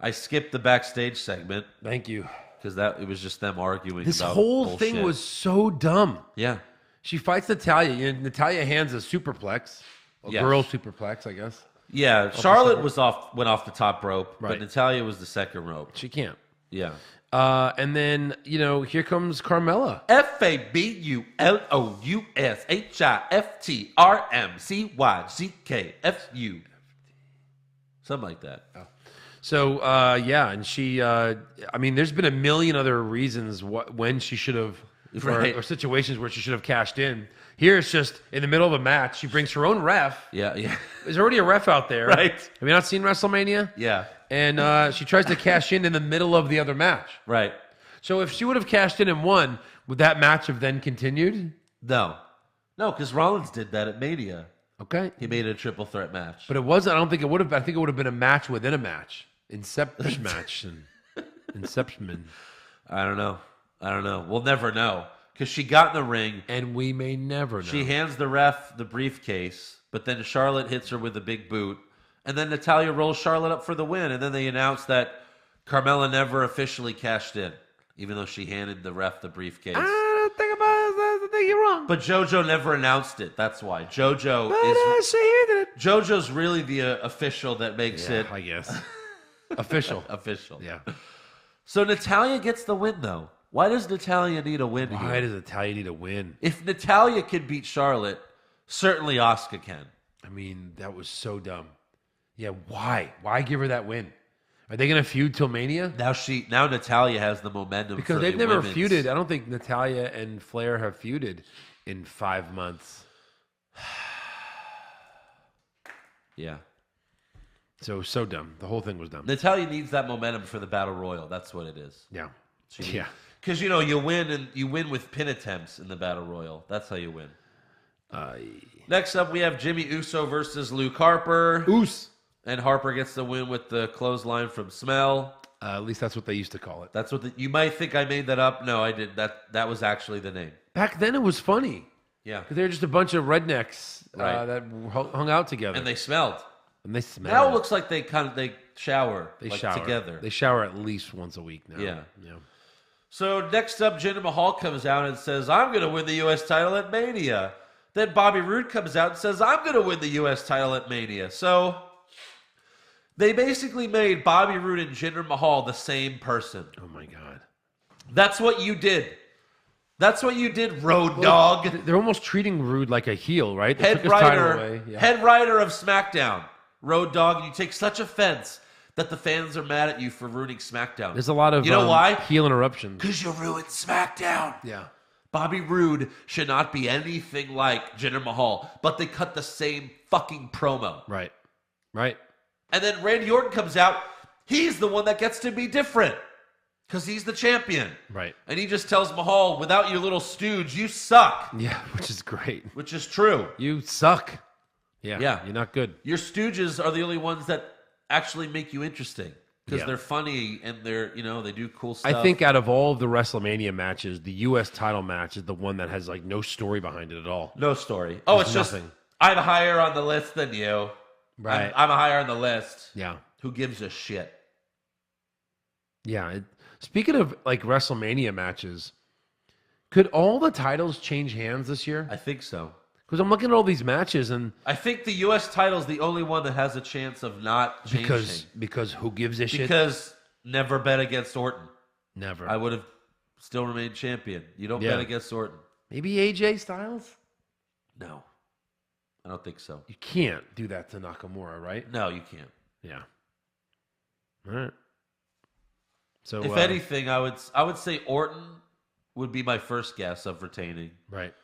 I skipped the backstage segment. Thank you. Because it was just them arguing. This about whole bullshit. thing was so dumb. Yeah. She fights Natalya. Natalya hands a superplex. Yes. Girl superplex, I guess. Yeah. Charlotte went off the top rope, Right. but Natalya was the second rope. She can't. Yeah. And then, here comes Carmella. FABULOUSHIFTRMCYGKFU. Something like that. So, and she, there's been a million other reasons when she should have, Right. or situations where she should have cashed in. Here it's just in the middle of a match. She brings her own ref. Yeah. There's already a ref out there. Right. Have you not seen WrestleMania? Yeah. And she tries to cash in the middle of the other match. Right. So if she would have cashed in and won, would that match have then continued? No, because Rollins did that at Mania. Okay. He made it a triple threat match. But it wasn't. I don't think it would have. I think it would have been a match within a match. Inception match. Inception. I don't know. We'll never know. Because she got in the ring. And we may never know. She hands the ref the briefcase, but then Charlotte hits her with a big boot. And then Natalya rolls Charlotte up for the win. And then they announce that Carmella never officially cashed in, even though she handed the ref the briefcase. I don't think about it. I think you're wrong. But JoJo never announced it. That's why. She did it. JoJo's really the official that makes it I guess. Official. official. Yeah. So Natalya gets the win, though. Why does Natalya need a win Why here? does Natalya need a win? If Natalya can beat Charlotte, certainly Asuka can. That was so dumb. Yeah, why? Why give her that win? Are they going to feud till Mania? Now Natalya has the momentum Because for they've the never women's. feuded. I don't think Natalya and Flair have feuded in 5 months. Yeah. So dumb. The whole thing was dumb. Natalya needs that momentum for the Battle Royal. That's what it is. Yeah. Yeah. Because, you win with pin attempts in the Battle Royal. That's how you win. Next up, we have Jimmy Uso versus Luke Harper. And Harper gets the win with the clothesline from Smell. At least that's what they used to call it. That's what you might think I made that up. No, I did. That was actually the name. Back then it was funny. Yeah. Because they were just a bunch of rednecks Right. that hung out together. And they smelled. Now Now it looks like they shower. they like, shower together. They shower at least once a week now. Yeah. So next up, Jinder Mahal comes out and says, I'm going to win the U.S. title at Mania. Then Bobby Roode comes out and says, I'm going to win the U.S. title at Mania. So they basically made Bobby Roode and Jinder Mahal the same person. Oh, my God. That's what you did. That's what you did, Road Dog. They're almost treating Rude like a heel, right? They Head took his title writer, away. Yeah. head writer of SmackDown, Road Dog. You take such offense that the fans are mad at you for ruining SmackDown. There's a lot of why? heel interruptions. Because you ruined SmackDown. Yeah. Bobby Roode should not be anything like Jinder Mahal, but they cut the same fucking promo. Right. And then Randy Orton comes out. He's the one that gets to be different because he's the champion. Right. And he just tells Mahal, without your little stooge, you suck. Yeah, which is great. Which is true. You suck. Yeah. Yeah. You're not good. Your stooges are the only ones that actually make you interesting because Yeah. they're funny and they're, they do cool stuff. I think out of all of the WrestleMania matches, the U.S. title match is the one that has no story behind it at all. No story. Oh, There's it's just, nothing. I'm higher on the list than you. Right. I'm higher on the list. Yeah. Who gives a shit? Yeah. Speaking of WrestleMania matches, could all the titles change hands this year? I think so. Because I'm looking at all these matches and I think the U.S. title is the only one that has a chance of not changing. because who gives a shit? Because never bet against Orton. Never. I would have still remained champion. You don't Yeah. bet against Orton. Maybe AJ Styles? No. I don't think so. You can't do that to Nakamura, right? No, you can't. Yeah. All right. So If anything, I would say Orton would be my first guess of retaining. right.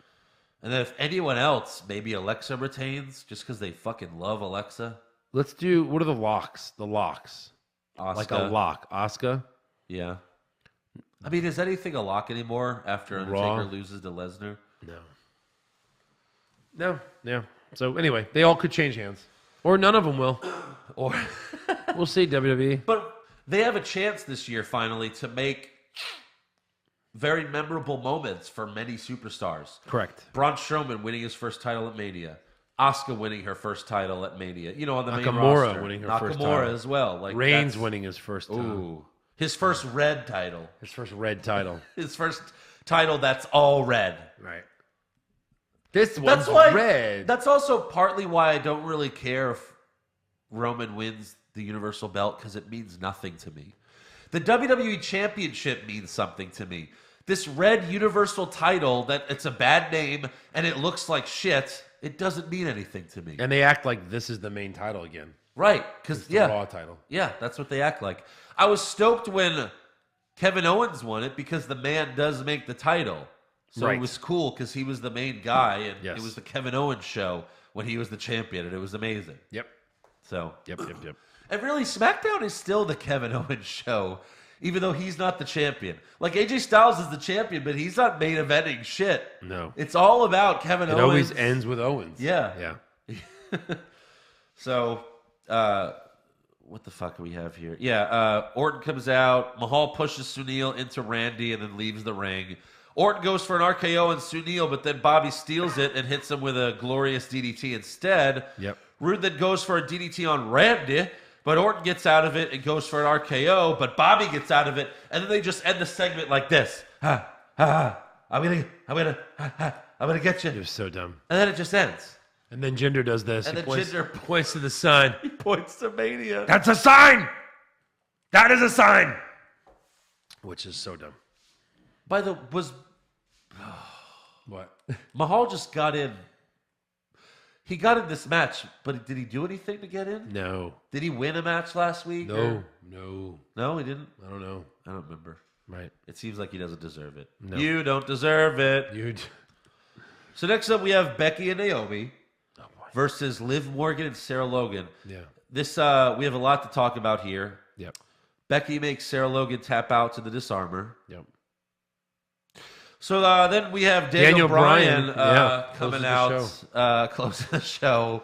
And then if anyone else, maybe Alexa retains just because they fucking love Alexa. Let's do what are the locks? The locks. Asuka. Like a lock. Asuka. Yeah. I mean, is anything a lock anymore after Undertaker loses to Lesnar? No. Yeah. So anyway, they all could change hands. Or none of them will. Or we'll see, WWE. But they have a chance this year, finally, to make very memorable moments for many superstars. Correct. Braun Strowman winning his first title at Mania. Asuka winning her first title at Mania. You know, on the main roster. Nakamura winning her first title. Nakamura as well. Like Reigns winning his first title. Ooh. His first red title. His first red title. His first title that's all red. Right. This one's red. That's also partly why I don't really care if Roman wins the Universal Belt, because it means nothing to me. The WWE Championship means something to me. This red Universal title, that it's a bad name and it looks like shit, it doesn't mean anything to me. And they act like this is the main title again. Right, because the Raw title. Yeah, that's what they act like. I was stoked when Kevin Owens won it because the man does make the title. So it was cool because he was the main guy, and it was the Kevin Owens show when he was the champion, and it was amazing. Yep. So. Yep. And really, SmackDown is still the Kevin Owens show, even though he's not the champion. Like, AJ Styles is the champion, but he's not main eventing shit. No. It's all about Kevin Owens. It always ends with Owens. Yeah. So, what the fuck do we have here? Yeah, Orton comes out. Mahal pushes Sunil into Randy and then leaves the ring. Orton goes for an RKO on Sunil, but then Bobby steals it and hits him with a glorious DDT instead. Yep. Rude then goes for a DDT on Randy, but Orton gets out of it and goes for an RKO, but Bobby gets out of it, and then they just end the segment like this. I'm gonna get you. It was so dumb. And then it just ends. And then Jinder does this. And he then Jinder points to the sign. He points to Mania. That's a sign! That is a sign! Which is so dumb. By the was What? Mahal just got in. He got in this match, but did he do anything to get in? No. Did he win a match last week? No, No, he didn't? I don't know. I don't remember. Right. It seems like he doesn't deserve it. No. You don't deserve it. So next up we have Becky and Naomi versus Liv Morgan and Sarah Logan. Yeah. This we have a lot to talk about here. Yep. Becky makes Sarah Logan tap out to the disarmor. Yep. So then we have Daniel Bryan coming out, closing the show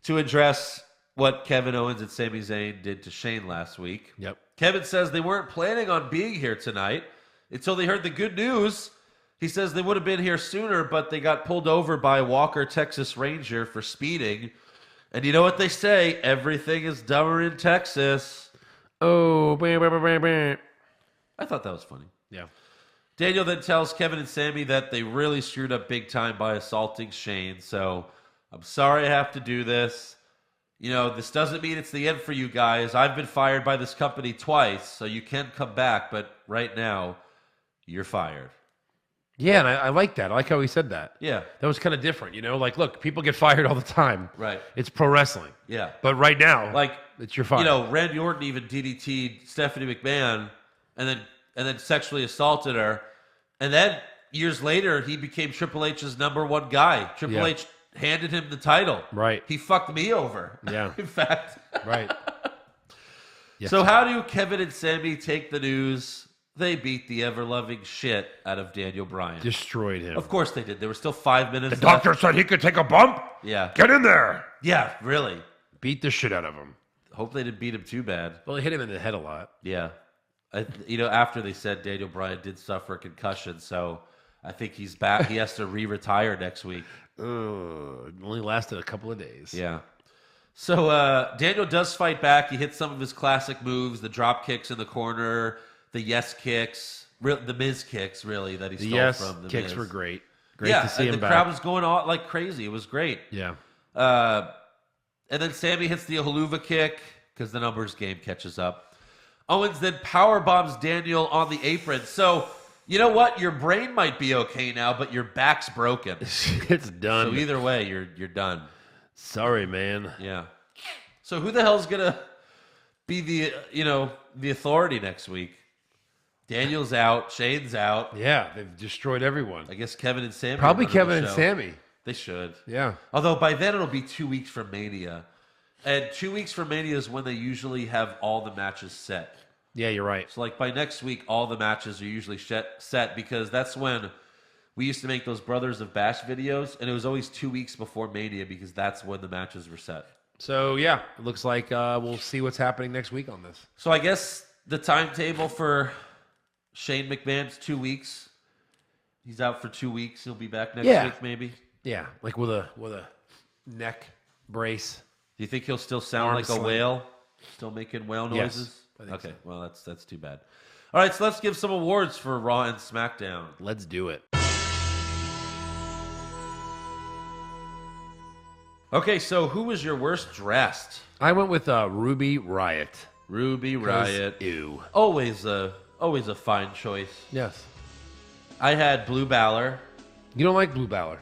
to address what Kevin Owens and Sami Zayn did to Shane last week. Yep. Kevin says they weren't planning on being here tonight until they heard the good news. He says they would have been here sooner, but they got pulled over by a Walker, Texas Ranger for speeding. And you know what they say? Everything is dumber in Texas. Oh, I thought that was funny. Yeah. Daniel then tells Kevin and Sami that they really screwed up big time by assaulting Shane. So I'm sorry I have to do this. You know, this doesn't mean it's the end for you guys. I've been fired by this company twice, so you can come back. But right now, you're fired. Yeah, and I like that. I like how he said that. Yeah. That was kind of different, you know? Like, look, people get fired all the time. Right. It's pro wrestling. Yeah. But right now, like, it's your fire. You know, Randy Orton even DDT'd Stephanie McMahon and then sexually assaulted her. And then years later, he became Triple H's #1 guy. Triple H handed him the title. Right. He fucked me over. Yeah. In fact. Right. Yes. So how do Kevin and Sami take the news? They beat the ever-loving shit out of Daniel Bryan. Destroyed him. Of course they did. There were still 5 minutes The left. doctor said he could take a bump? Yeah. Get in there. Yeah, really. Beat the shit out of him. Hope they didn't beat him too bad. Well, they hit him in the head a lot. Yeah. After they said Daniel Bryan did suffer a concussion, so I think he's back. He has to retire next week. It only lasted a couple of days. Yeah. So Daniel does fight back. He hits some of his classic moves, the drop kicks in the corner, the yes kicks, the Miz kicks, really, that he stole from the kicks Miz. were great. Great to see him the back. crowd was going on like crazy. It was great. Yeah. And then Sami hits the Haluva kick because the numbers game catches up. Owens then power bombs Daniel on the apron. So, you know what? Your brain might be okay now, but your back's broken. It's done. So either way, you're done. Sorry, man. Yeah. So who the hell's gonna be the authority next week? Daniel's out. Shane's out. Yeah, they've destroyed everyone. I guess Kevin and Sami. Probably are running Kevin the and show. Sami. They should. Yeah. Although by then it'll be 2 weeks from Mania. And 2 weeks from Mania is when they usually have all the matches set. Yeah, you're right. So, like, by next week, all the matches are usually set because that's when we used to make those Brothers of Bash videos, and it was always 2 weeks before Mania because that's when the matches were set. So, yeah, it looks like we'll see what's happening next week on this. So, I guess the timetable for Shane McMahon's 2 weeks. He's out for 2 weeks. He'll be back next week, maybe. Yeah, like with a neck brace. Do you think he'll still sound like a whale? Still making whale noises? Yes, I think okay, so. well, that's too bad. All right, so let's give some awards for Raw and SmackDown. Let's do it. Okay, so who was your worst dressed? I went with Ruby Riott. Ruby Riott. Ew. Always a fine choice. Yes. I had Blue Balor. You don't like Blue Balor?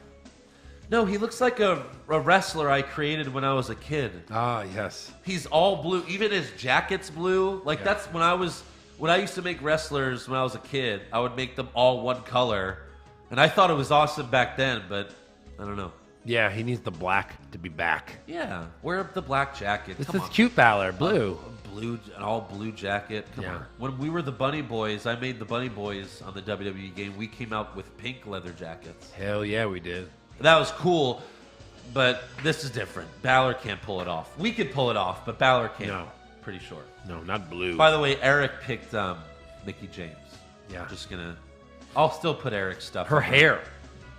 No, he looks like a wrestler I created when I was a kid. Ah, yes. He's all blue. Even his jacket's blue. Like, that's when I used to make wrestlers when I was a kid, I would make them all one color. And I thought it was awesome back then, but I don't know. Yeah, he needs the black to be back. Yeah, wear the black jacket. It's Come this on. cute Balor, blue. An all blue jacket. Come on. When we were the Bunny Boys, I made the Bunny Boys on the WWE game. We came out with pink leather jackets. Hell yeah, we did. That was cool, but this is different. Balor can't pull it off. We could pull it off, but Balor can't. No. Pretty sure. No, not blue. By the way, Eric picked Mickie James. Yeah. I'm just gonna. I'll still put Eric's stuff. Her on hair.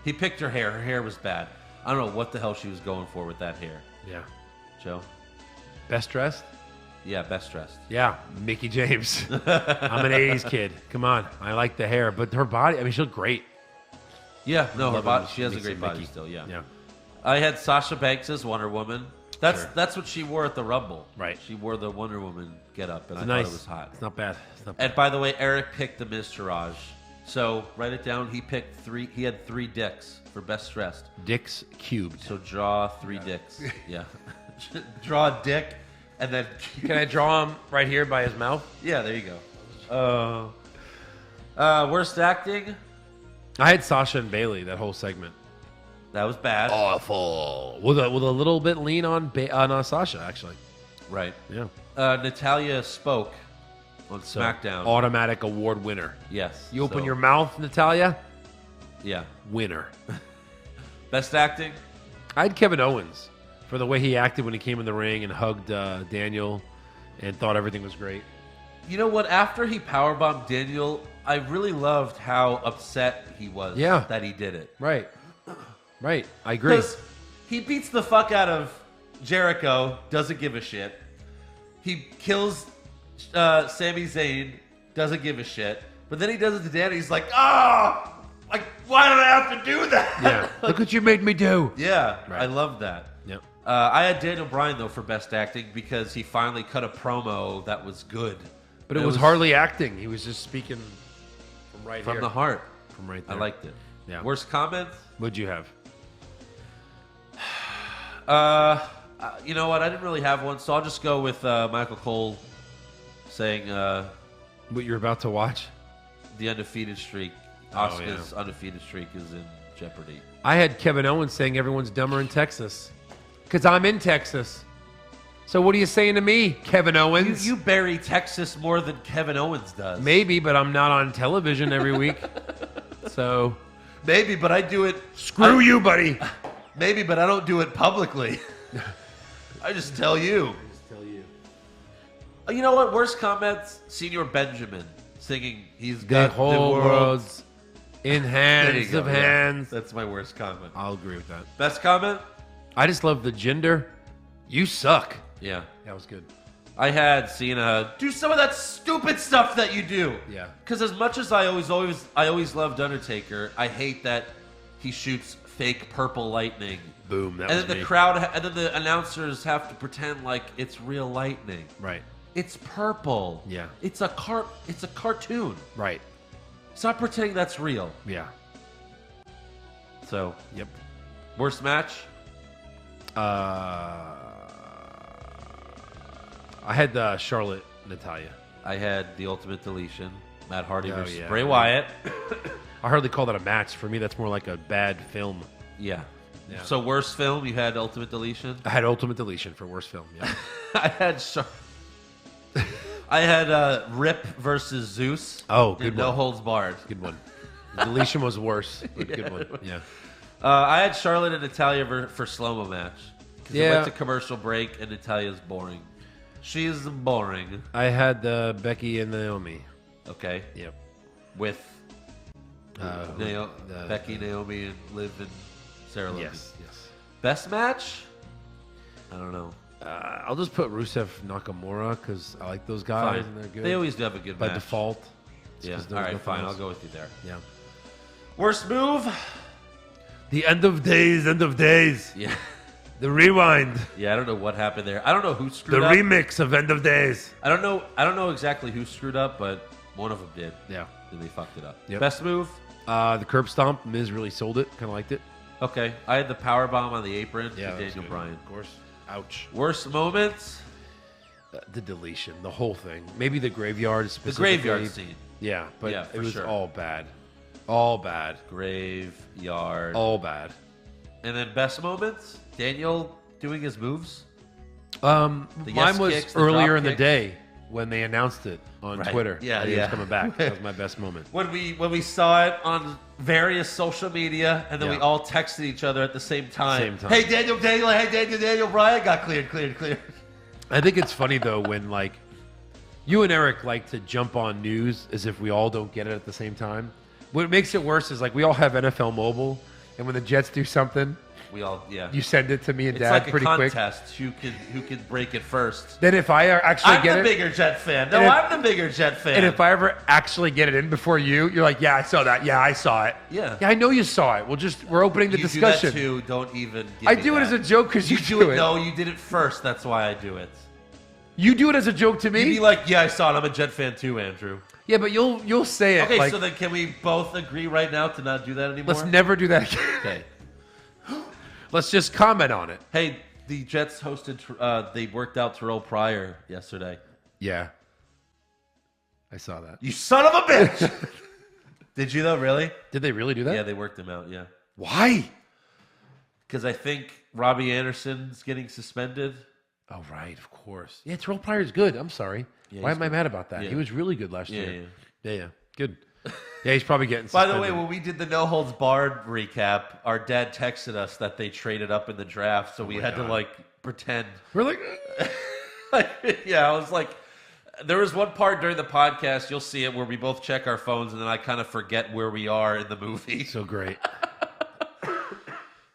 He picked her hair. Her hair was bad. I don't know what the hell she was going for with that hair. Yeah. Joe? Best dressed? Yeah, best dressed. Yeah, Mickie James. I'm an 80s kid. Come on. I like the hair, but her body, I mean, she looked great. Yeah, no, her Love body, it. she has a Makes great it body Mickey. still, yeah. Yeah. I had Sasha Banks as Wonder Woman. Sure. That's what she wore at the Rumble. Right. She wore the Wonder Woman getup, and It's I nice. thought it was hot. It's not bad. It's not bad. And by the way, Eric picked the Miz Taraj. So write it down. He picked three. He had 3 dicks for best dressed. Dicks cubed. So draw 3 dicks. Yeah. Draw a dick, and then Can I draw him right here by his mouth? yeah, there you go. Worst acting. I had Sasha and Bailey that whole segment. That was bad. Awful. With a little bit lean on Sasha actually. Right. Yeah. Natalya spoke on SmackDown. Automatic award winner. Yes. You open so- your mouth, Natalya. Yeah. Winner. Best acting. I had Kevin Owens for the way he acted when he came in the ring and hugged Daniel and thought everything was great. You know what? After he powerbombed Daniel, I really loved how upset he was that he did it. Right. Right. I agree. Because he beats the fuck out of Jericho, doesn't give a shit. He kills Sami Zayn, doesn't give a shit. But then he does it to Daniel. He's like, like, why did I have to do that? Yeah. Look what you made me do. Yeah, Right. I love that. Yep. I had Daniel Bryan, though, for best acting because he finally cut a promo that was good. But it was hardly acting. He was just speaking from right from here. the heart. From right there. I liked it. Yeah. Worst comments? What'd you have? You know what? I didn't really have one, so I'll just go with Michael Cole saying What you're about to watch? the undefeated streak. Asuka's undefeated streak is in jeopardy. I had Kevin Owens saying everyone's dumber in Texas. Because I'm in Texas. So what are you saying to me, Kevin Owens? You bury Texas more than Kevin Owens does. Maybe, but I'm not on television every week. So Maybe, but I do it. screw you, buddy. Maybe, but I don't do it publicly. I just tell you. You know what? Worst comments? Senior Benjamin singing "He's The got whole world world's in There you hands go, of yeah. hands. That's my worst comment. I'll agree with that. Best comment? I just love the gender. You suck. Yeah. That was good. I had Cena do some of that stupid stuff that you do. Yeah. Because as much as I always loved Undertaker, I hate that he shoots fake purple lightning. Boom. That And was then the me. crowd, and then the announcers have to pretend like it's real lightning. Right. It's purple. Yeah. It's a cartoon. Right. Stop pretending that's real. Yeah. So, Yep. worst match? I had Charlotte Natalya. I had the Ultimate Deletion. Matt Hardy Oh, versus yeah. Bray Wyatt. I hardly call that a match. For me, that's more like a bad film. Yeah. Yeah. So worst film, you had Ultimate Deletion. I had Ultimate Deletion for worst film. Yeah. I had I had Rip versus Zeus. Oh, good No one. holds barred. Good one. The deletion was worse, but good one. Yeah. I had Charlotte and Natalya for slow-mo match. Because it Yeah. went to commercial break, and Natalya's boring. She is boring. I had Becky and Naomi. Okay. Yep. With Becky, Naomi, and Liv and Sarah Logan. Yes. Best match? I don't know. I'll just put Rusev Nakamura because I like those guys Fine. and they're good. They always do have a good by match. default. It's Yeah. 'cause All there's right, nothing fine. else. I'll go with you there. Yeah. Worst move? The end of days. Yeah. The rewind. Yeah, I don't know what happened there. I don't know who The screwed up. remix of End of Days. I don't know exactly who screwed up, but one of them did. Yeah. And they fucked it up. Yep. Best move? The curb stomp. Miz really sold it. Kind of liked it. Okay. I had the power bomb on the apron to that was Daniel good. Bryan. Of course. Ouch. Worst moments? The deletion. The whole thing. Maybe the graveyard The specifically. graveyard scene. Yeah, but Yeah, it for was sure. all bad. All bad. Graveyard. All bad. And then best moments? Daniel doing his moves? Mine yes was kicks, the earlier drop in the kicks. day when they announced it on Right. Twitter. Yeah, that he yeah. was coming back. That was my best moment. When we saw it on various social media, and then we Yeah. all texted each other at the same time. Same time. Hey, Daniel, Bryan got cleared. I think it's funny though when like you and Eric like to jump on news as if we all don't get it at the same time. What makes it worse is like we all have NFL Mobile, and when the Jets do something, We all, yeah. you send it to me and It's Dad like a pretty quick. contest. Who can break it first? Then if I actually I'm get the it, bigger Jet fan. No, And if- I'm the bigger Jet fan. and if I ever actually get it in before you, you're like, yeah, I saw that. Yeah, I saw it. Yeah. I know you saw it. We're opening the you discussion. do that too, don't even. Give I me do it that. as a joke because you do it. No, you did it first. That's why I do it. You do it as a joke to me. You'd be like, yeah, I saw it. I'm a Jet fan too, Andrew. Yeah, but you'll say it. Okay, like, so then can we both agree right now to not do that anymore? let's never do that again. Okay. Let's just comment on it. Hey, the Jets hosted. They worked out Terrell Pryor yesterday. Yeah. I saw that. You son of a bitch! Did you though? Really? Did they really do that? Yeah, they worked him out. Yeah, Why? because I think Robbie Anderson's getting suspended. Oh, right, of course. Yeah, Terrell Pryor's good. I'm sorry. Yeah, Why he's am I mad about that? Yeah. He was really good last Yeah, year. Yeah. Good. Yeah, he's probably getting By suspended. the way, when we did the no holds barred recap, our dad texted us that they traded up in the draft, so we had to God. like pretend. we're like, Yeah, I was like, there was one part during the podcast, you'll see it, where we both check our phones, and then I kind of forget where we are in the movie. so great.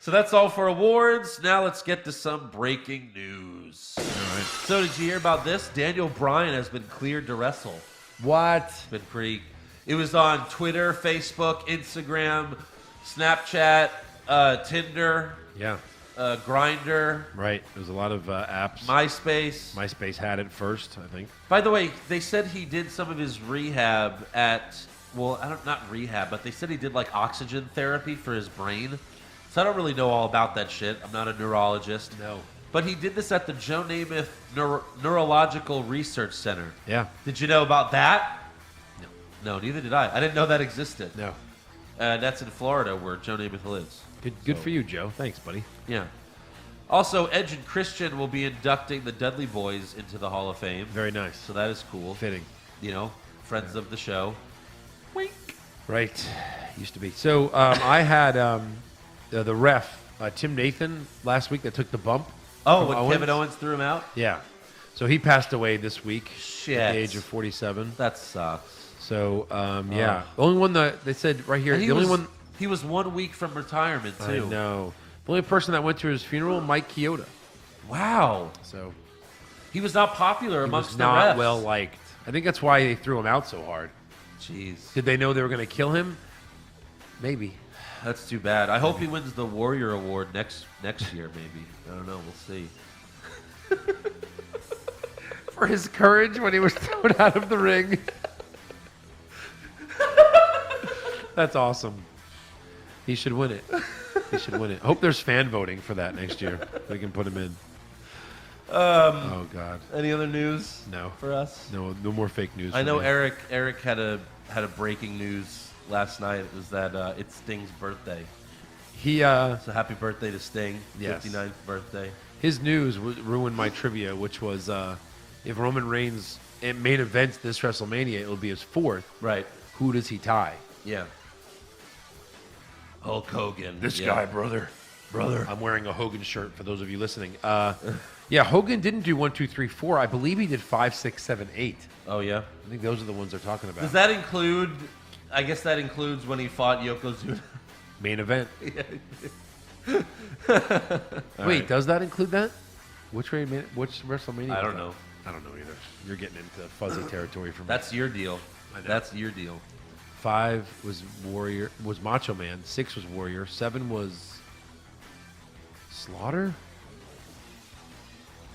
So that's all for awards. Now let's get to some breaking news. All right. So did you hear about this? Daniel Bryan has been cleared to wrestle. What? Been pretty. It was on Twitter, Facebook, Instagram, Snapchat, Tinder, Yeah. Grindr, Right. There's a lot of apps. MySpace. MySpace had it first, I think. By the way, they said he did some of his rehab at, well, not rehab, but they said he did like oxygen therapy for his brain. So I don't really know all about that shit. I'm not a neurologist. No. But he did this at the Joe Namath Neurological Research Center. Yeah. Did you know about that? No, neither did I. I didn't know that existed. No. That's in Florida where Joe Namath lives. Good for you, Joe. Thanks, buddy. Yeah. Also, Edge and Christian will be inducting the Dudley Boys into the Hall of Fame. Very nice. So that is cool. Fitting. You know, friends of the show. Wink. Right. Used to be. So I had the ref, Tim Nathan, last week that took the bump. Oh, from when Owens. Kevin Owens threw him out? Yeah. So he passed away this week Shit. at the age of 47. That sucks. So, yeah. The only one that they said right here, And the only one. He was 1 week from retirement, I too. know. The only person that went to his funeral, Mike Chioda. Wow. So He was not popular he amongst was the not refs. well liked. I think that's why they threw him out so hard. Jeez. Did they know they were going to kill him? Maybe. That's too bad. I hope he wins the Warrior Award next year, maybe. I don't know. We'll see. For his courage when he was thrown out of the ring. That's awesome. He should win it. He should win it. I hope there's fan voting for that next year. We can put him in. Oh God. Any other news? No. For us? No more fake news. I for know me. Eric had a breaking news last night. It was that it's Sting's birthday. He So happy birthday to Sting. Yes. 59th birthday. his news ruined my trivia, which was if Roman Reigns main events this WrestleMania, it'll be his 4th. Right. Who does he tie? Yeah. Hulk Hogan. This guy, brother. I'm wearing a Hogan shirt for those of you listening. Yeah, Hogan didn't do 1, 2, 3, 4. I believe he did 5, 6, 7, 8. Oh, yeah? I think those are the ones they're talking about. Does that include... I guess that includes when he fought Yokozuna. Main event. Wait, does that include that? Which WrestleMania? I don't know. I don't know either. You're getting into fuzzy territory for me. That's your deal. I know. That's your deal. 5 was Macho Man. 6 was Warrior. 7 was Slaughter.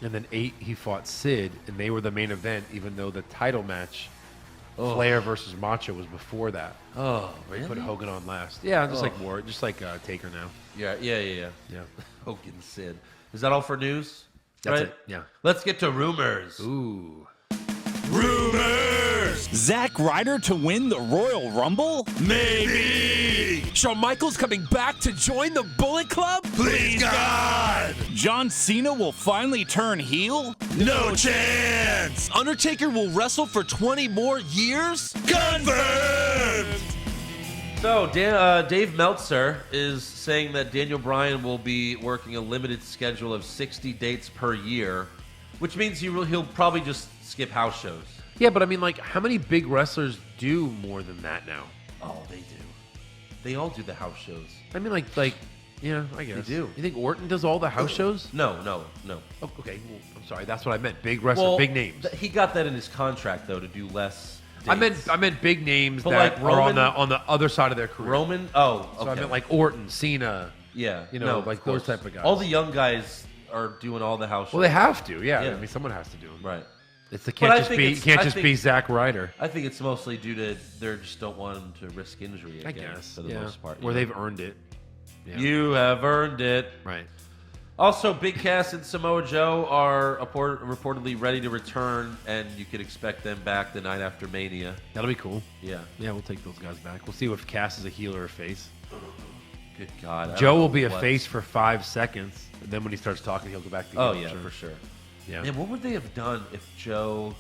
And then 8, he fought Sid, and they were the main event, even though the title match, Flair versus Macho, was before that. Oh, really? Put Hogan on last. Yeah, just like Taker now. Yeah. Yeah. Hogan Sid. Is that all for news? That's right? it. Yeah. Let's get to rumors. Ooh. Rumors! Zack Ryder to win the Royal Rumble? Maybe! Shawn Michaels coming back to join the Bullet Club? Please, God! John Cena will finally turn heel? No chance! Undertaker will wrestle for 20 more years? Confirmed! So, Dave Meltzer is saying that Daniel Bryan will be working a limited schedule of 60 dates per year, which means he'll probably just skip house shows. Yeah, but I mean, like, how many big wrestlers do more than that now? Oh, they do. They all do the house shows. I mean, like, yeah, I guess. They do. You think Orton does all the house shows? No. Oh, okay, well, I'm sorry. That's what I meant. Big wrestlers, big names. He got that in his contract, though, to do less I dates. meant big names But that like are Roman- on the other side of their career. Roman? Oh, okay. So I meant like Orton, Cena. Yeah. You know, no, like of those course. type of guys. All the young guys are doing all the house shows. Well, they have to. Yeah. Yeah. I mean, someone has to do them. Right. It's the But I can't just think be Zack Ryder. I think it's mostly due to they just don't want him to risk injury again, I guess for the most part. Where they've earned it. Yeah. You have earned it. Right. Also, Big Cass and Samoa Joe are reportedly ready to return, and you can expect them back the night after Mania. That'll be cool. Yeah. Yeah, we'll take those guys back. We'll see if Cass is a heel or a face. Good God. I Joe don't will know be a what- face for 5 seconds. And then when he starts talking, he'll go back to heel. Oh, yeah, for sure. Yeah. Man, what would they have done if Joe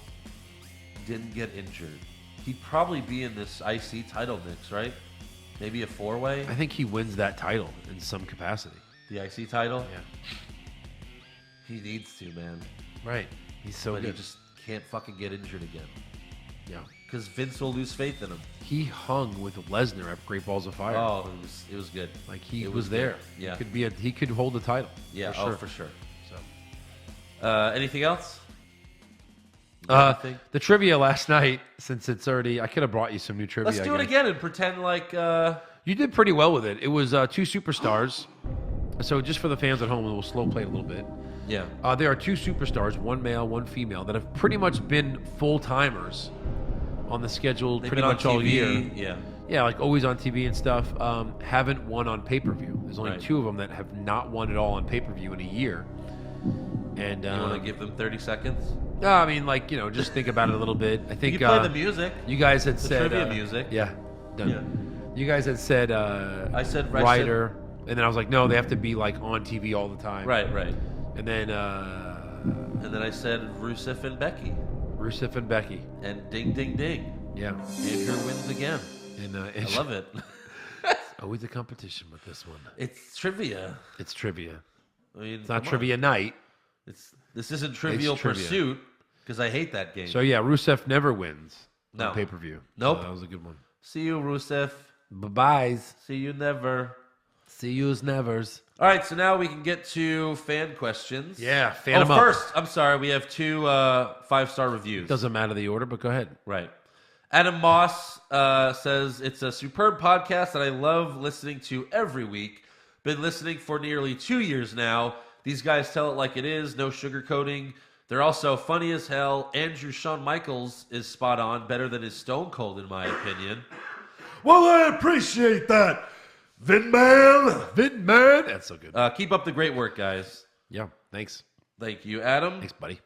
didn't get injured? He'd probably be in this IC title mix, right? Maybe a 4-way? I think he wins that title in some capacity. The IC title? Yeah. He needs to, man. Right. He's so But good. he just can't fucking get injured again. Yeah. Because Vince will lose faith in him. He hung with Lesnar at Great Balls of Fire. Oh, it was good. Like he It was there. good. Yeah. He could hold the title. Yeah, for sure. for sure. So Anything else? Anything? the trivia last night, since it's already, I could have brought you some new trivia. Let's do I it guess. again and pretend like... You did pretty well with it. It was 2 superstars. So just for the fans at home, we'll slow play it a little bit. Yeah. There are 2 superstars, one male, one female, that have pretty much been full-timers on the schedule They've pretty been on much all TV, year. Yeah. Yeah, like always on TV and stuff. Haven't won on pay-per-view. There's only Right. 2 of them that have not won at all on pay-per-view in a year. And You want to give them 30 seconds? no, I mean, like, you know, just think about it a little bit. I think You can play the music. you guys had The said trivia music. Yeah, done. Yeah. You guys had said I said Ryder, and then I was like, no, they have to be like on TV all the time. Right. And then And then I said Rusev and Becky. Rusev and Becky. And ding, ding, ding. Yeah, Andrew wins again. and I love it. always a competition with this one. It's trivia. It's trivia. I mean, It's not trivia night. This isn't Trivial trivia. Pursuit because I hate that game. So yeah, Rusev never wins No. on pay-per-view. Nope. So that was a good one. See you, Rusev. Bye-byes. See you never. See you's nevers. All right, so now we can get to fan questions. Yeah, fan 'em up. First, I'm sorry, we have 2 5-star reviews. Doesn't matter the order, but go ahead. Right. Adam Moss says, it's a superb podcast that I love listening to every week. Been listening for nearly 2 years now. These guys tell it like it is, no sugarcoating. They're also funny as hell. Andrew Shawn Michaels is spot on, better than his Stone Cold, in my opinion. Well, I appreciate that, Vinman. That's so good. Keep up the great work, guys. Yeah, thanks. Thank you, Adam. Thanks, buddy.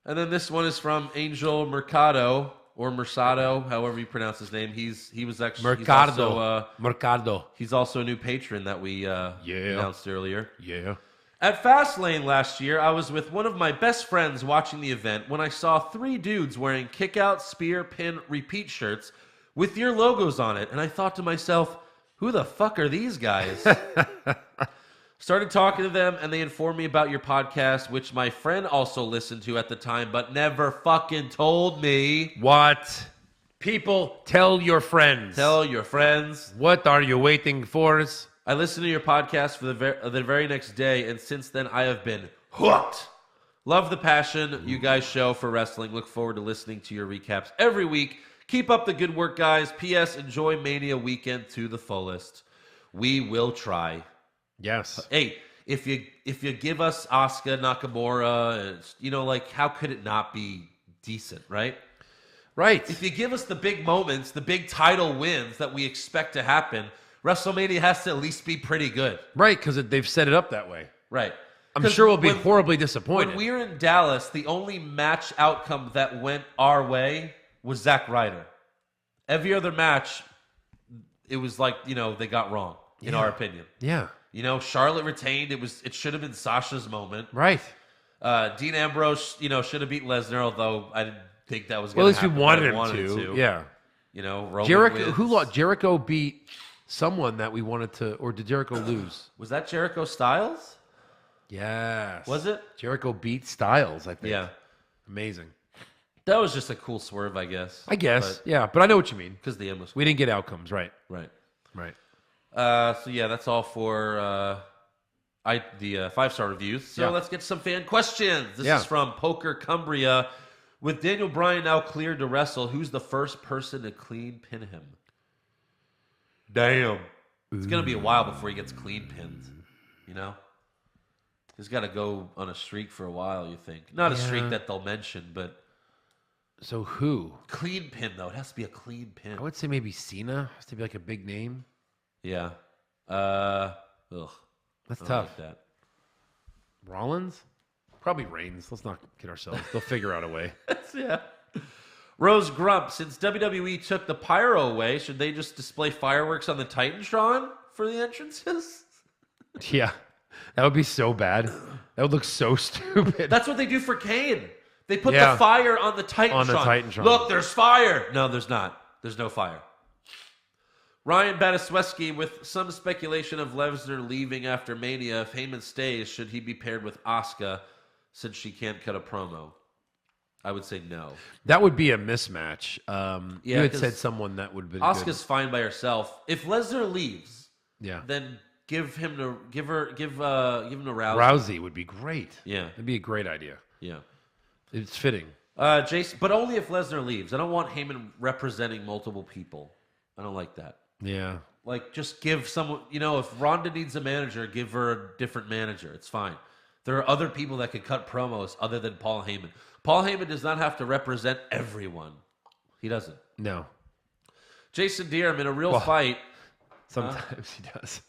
And then this one is from Angel Mercado, or Mercado, however you pronounce his name. He was actually Mercado. He's also a new patron that we announced earlier. Yeah. At Fastlane last year, I was with one of my best friends watching the event when I saw 3 dudes wearing kick-out, spear, pin, repeat shirts with your logos on it, and I thought to myself, who the fuck are these guys? Started talking to them, and they informed me about your podcast, which my friend also listened to at the time, but never fucking told me. What? People, tell your friends. Tell your friends. What are you waiting for? I listened to your podcast for the very next day, and since then I have been hooked. Love the passion you guys show for wrestling. Look forward to listening to your recaps every week. Keep up the good work, guys. P.S. Enjoy Mania weekend to the fullest. We will try. Yes. Hey, if you give us Asuka, Nakamura, like, how could it not be decent, right? Right. If you give us the big moments, the big title wins that we expect to happen, WrestleMania has to at least be pretty good. Right, because they've set it up that way. Right. I'm sure we'll be horribly disappointed. When we were in Dallas, the only match outcome that went our way was Zack Ryder. Every other match, it was like, they got wrong, in our opinion. Yeah. Charlotte retained. It should have been Sasha's moment. Right. Dean Ambrose, should have beat Lesnar, although I didn't think that was going to happen. Well, at least we wanted him to. Yeah. Roman Jericho, wins. who lost? Jericho beat someone that we wanted to, or did Jericho lose? Was that Jericho Styles? Yes. Was it? Jericho beat Styles, I think. Yeah. Amazing. That was just a cool swerve, I guess. Yeah, but I know what you mean. Because the end was cool. We didn't get outcomes, right? Right. Right. So that's all for the 5-star reviews. So let's get some fan questions. This is from Poker Cumbria. With Daniel Bryan now cleared to wrestle, who's the first person to clean pin him? Damn. It's going to be a while before he gets clean pinned, He's got to go on a streak for a while, you think. Not a streak that they'll mention, but... So who? Clean pin, though. It has to be a clean pin. I would say maybe Cena. Has to be like a big name. Yeah. That's I tough. Like that. Rollins? Probably Reigns. Let's not kid ourselves. They'll figure out a way. Yeah. Rose Grump, since WWE took the pyro away, should they just display fireworks on the Titantron for the entrances? Yeah. That would be so bad. That would look so stupid. That's what they do for Kane. They put the fire on the Titantron. On the Titantron. Look, there's fire. No, there's not. There's no fire. Ryan Batisweski, with some speculation of Lesnar leaving after Mania, if Heyman stays, should he be paired with Asuka since she can't cut a promo? I would say no. That would be a mismatch. You had 'cause said someone that would have been Asuka's fine by herself. If Lesnar leaves, then give him to Rousey. Rousey would be great. Yeah. It'd be a great idea. Yeah. It's fitting. Jason, but only if Lesnar leaves. I don't want Heyman representing multiple people. I don't like that. Yeah. Like, just give someone, if Ronda needs a manager, give her a different manager. It's fine. There are other people that could cut promos other than Paul Heyman. Paul Heyman does not have to represent everyone. He doesn't. No. Jason Deerham, in a real fight. Sometimes he does.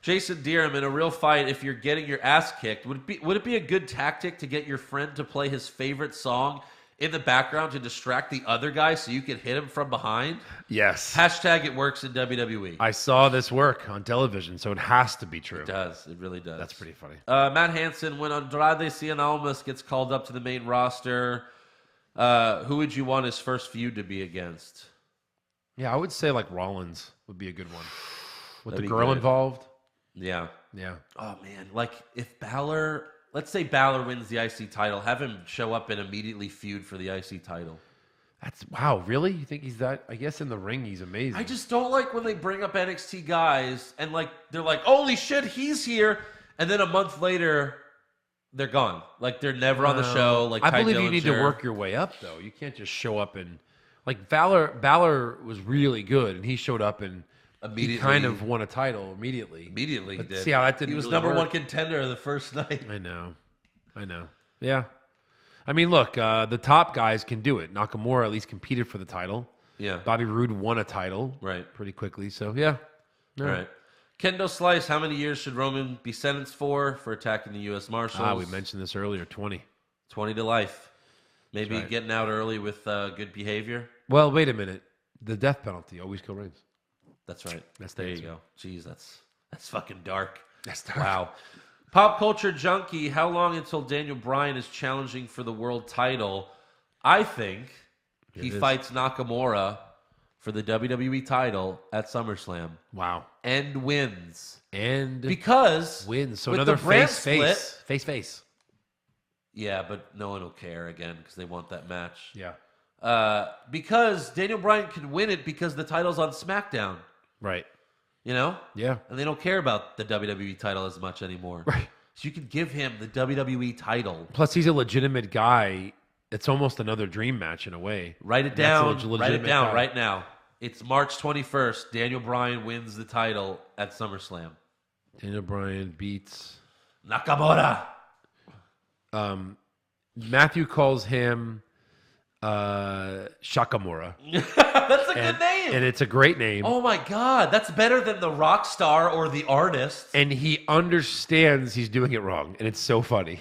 Jason Deerham, in a real fight, if you're getting your ass kicked, would it be a good tactic to get your friend to play his favorite song in the background to distract the other guy so you can hit him from behind? Yes. Hashtag it works in WWE. I saw this work on television, so it has to be true. It does. It really does. That's pretty funny. Matt Hansen, when Andrade Cien Almas gets called up to the main roster, who would you want his first feud to be against? Yeah, I would say like Rollins would be a good one. With That'd the be girl good. involved. Yeah. Yeah. Oh, man. Like, if Balor... Let's say Balor wins the IC title. Have him show up and immediately feud for the IC title. Wow, really? You think he's that? I guess in the ring he's amazing. I just don't like when they bring up NXT guys and they're like, holy shit, he's here. And then a month later, they're gone. Like, they're never on the show. Like, I Ty believe you need to Dillinger. work your way up, though. You can't just show up and... Like, Balor was really good, and he showed up and he kind of won a title immediately. Immediately he did. See how that didn't He was really number work? one contender the first night. I know. Yeah. I mean, look, the top guys can do it. Nakamura at least competed for the title. Yeah. Bobby Roode won a title. Right. Pretty quickly, so yeah. All right. Kendo Slice, how many years should Roman be sentenced for attacking the U.S. Marshals? We mentioned this earlier, 20. 20 to life. Maybe That's right. getting out early with good behavior. Well, wait a minute. The death penalty always kill reigns. That's right. That's the there you answer. go. Jeez, that's fucking dark. That's dark. Wow. Pop Culture Junkie, how long until Daniel Bryan is challenging for the world title? I think he fights Nakamura for the WWE title at SummerSlam. Wow. And wins. And because wins. So with another the brand face. Yeah, but no one will care again because they want that match. Yeah. Because Daniel Bryan can win it because the title's on SmackDown. Right. You know? Yeah. And they don't care about the WWE title as much anymore. Right. So you can give him the WWE title. Plus, he's a legitimate guy. It's almost another dream match in a way. Write it down. Write it down guy. right now. It's March 21st. Daniel Bryan wins the title at SummerSlam. Daniel Bryan beats Nakamura. Matthew calls him Shakamura. That's a good name. And it's a great name. Oh my God. That's better than the rock star or the artist. And he understands he's doing it wrong. And it's so funny.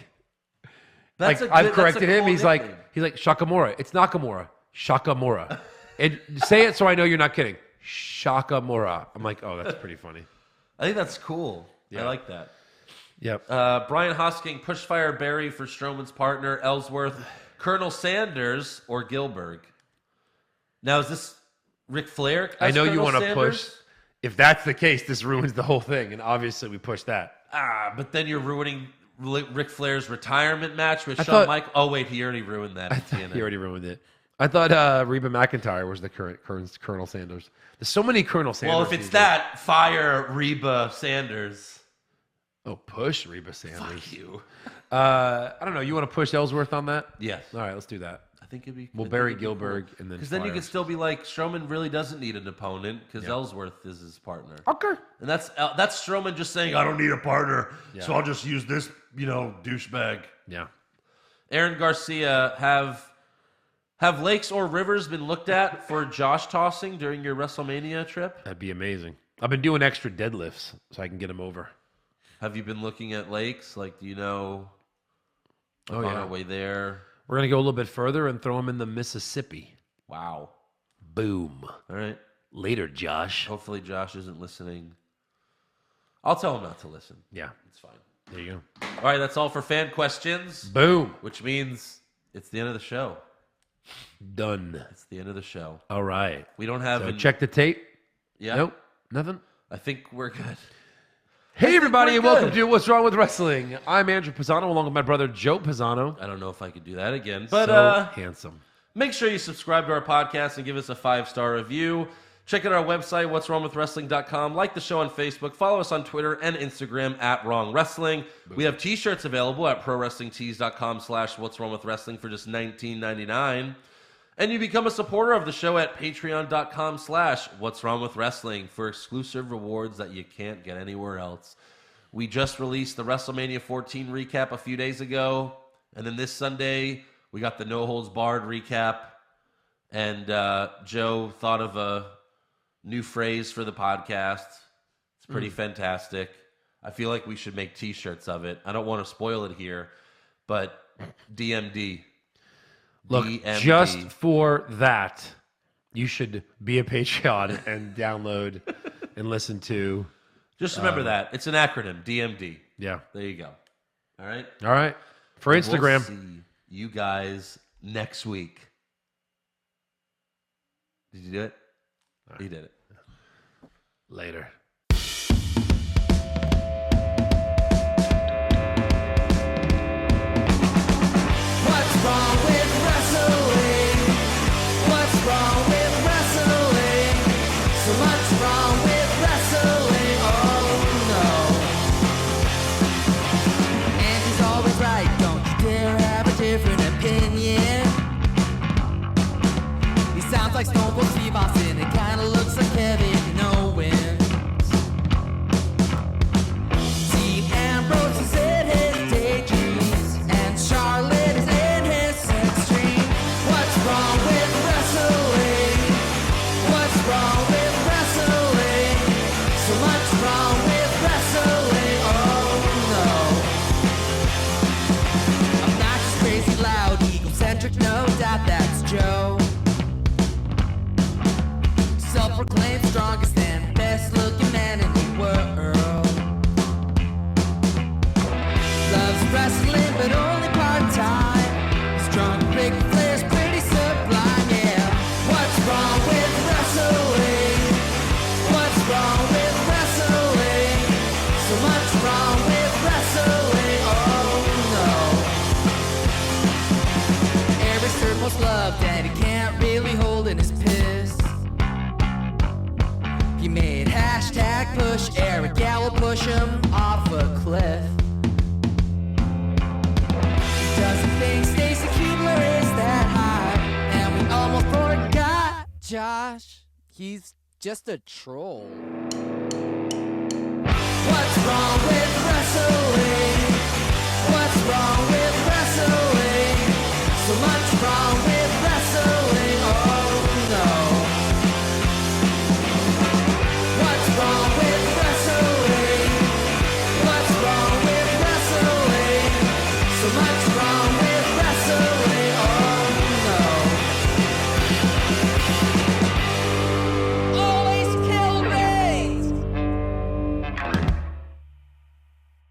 That's like, a good, I've corrected that's a him. cool He's nickname. like Shakamura. It's Nakamura. Shakamura. And say it so I know you're not kidding. Shakamura. I'm like, oh, that's pretty funny. I think that's cool. Yeah. I like that. Yep. Brian Hosking, Pushfire Barry for Strowman's partner, Ellsworth, Colonel Sanders, or Gilbert. Now, is this Ric Flair? I know Colonel you want to Sanders? push. If that's the case, this ruins the whole thing. And obviously we push that. But then you're ruining Ric Flair's retirement match with Shawn thought- Michaels. Oh, wait, he already ruined that. at TNA. He already ruined it. I thought Reba McEntire was the current Colonel Sanders. There's so many Colonel Sanders. Well, if it's that, fire Reba Sanders. Oh, push Reba Sanders. Fuck you. I don't know. You want to push Ellsworth on that? Yes. All right, let's do that. I think it'd be. We'll I bury think it'd be Gilbert cool. and then. Because then you fire. could still be like, Strowman really doesn't need an opponent because Yeah. Ellsworth is his partner. Okay. And that's Strowman just saying, I don't need a partner, so I'll just use this, douchebag. Yeah. Aaron Garcia, have lakes or rivers been looked at for Josh tossing during your WrestleMania trip? That'd be amazing. I've been doing extra deadlifts so I can get him over. Have you been looking at lakes? Like, do you know Oh, on yeah. our way there? We're going to go a little bit further and throw him in the Mississippi. Wow. Boom. All right. Later, Josh. Hopefully Josh isn't listening. I'll tell him not to listen. Yeah. It's fine. There you go. All right, that's all for fan questions. Boom. Which means it's the end of the show. Done. It's the end of the show. All right. We don't have... So check the tape. Yeah. Nope. Nothing. I think we're good. Hey, everybody, and we're welcome good. to What's Wrong with Wrestling. I'm Andrew Pisano, along with my brother Joe Pisano. I don't know if I could do that again. But So handsome. make sure you subscribe to our podcast and give us a 5-star review. Check out our website, what'swrongwithwrestling.com. Like the show on Facebook. Follow us on Twitter and Instagram at Wrong Wrestling. We have t-shirts available at prowrestlingtees.com/what'swrongwithwrestling for just $19.99. And you become a supporter of the show at patreon.com/what'swrongwithwrestling for exclusive rewards that you can't get anywhere else. We just released the WrestleMania 14 recap a few days ago. And then this Sunday, we got the No Holds Barred recap. And Joe thought of a new phrase for the podcast. It's pretty fantastic. I feel like we should make t-shirts of it. I don't want to spoil it here, but DMD. Look, DMD. just for that, you should be a Patreon and download and listen to. Just remember that. It's an acronym, DMD. Yeah. There you go. All right? All right. For Instagram. We'll see you guys next week. Did you do it? Right. You did it. Later. What's wrong with wrestling? What's wrong with wrestling? So much wrong with wrestling. Oh no. And he's always right. Don't you dare have a different opinion. He sounds like Stone Cold Steve Austin. It kinda looks like Kevin Owens. wrestling, but only part-time. His drunk Ric Flair's pretty sublime, yeah. What's wrong with wrestling? What's wrong with wrestling? So much wrong with wrestling, oh no. Eric's third most loved and he can't really hold in his piss. He made hashtag push Eric, yeah, we'll push him off a cliff. He doesn't think Stacy Keebler is that high, and we almost forgot Josh. He's just a troll. What's wrong with wrestling?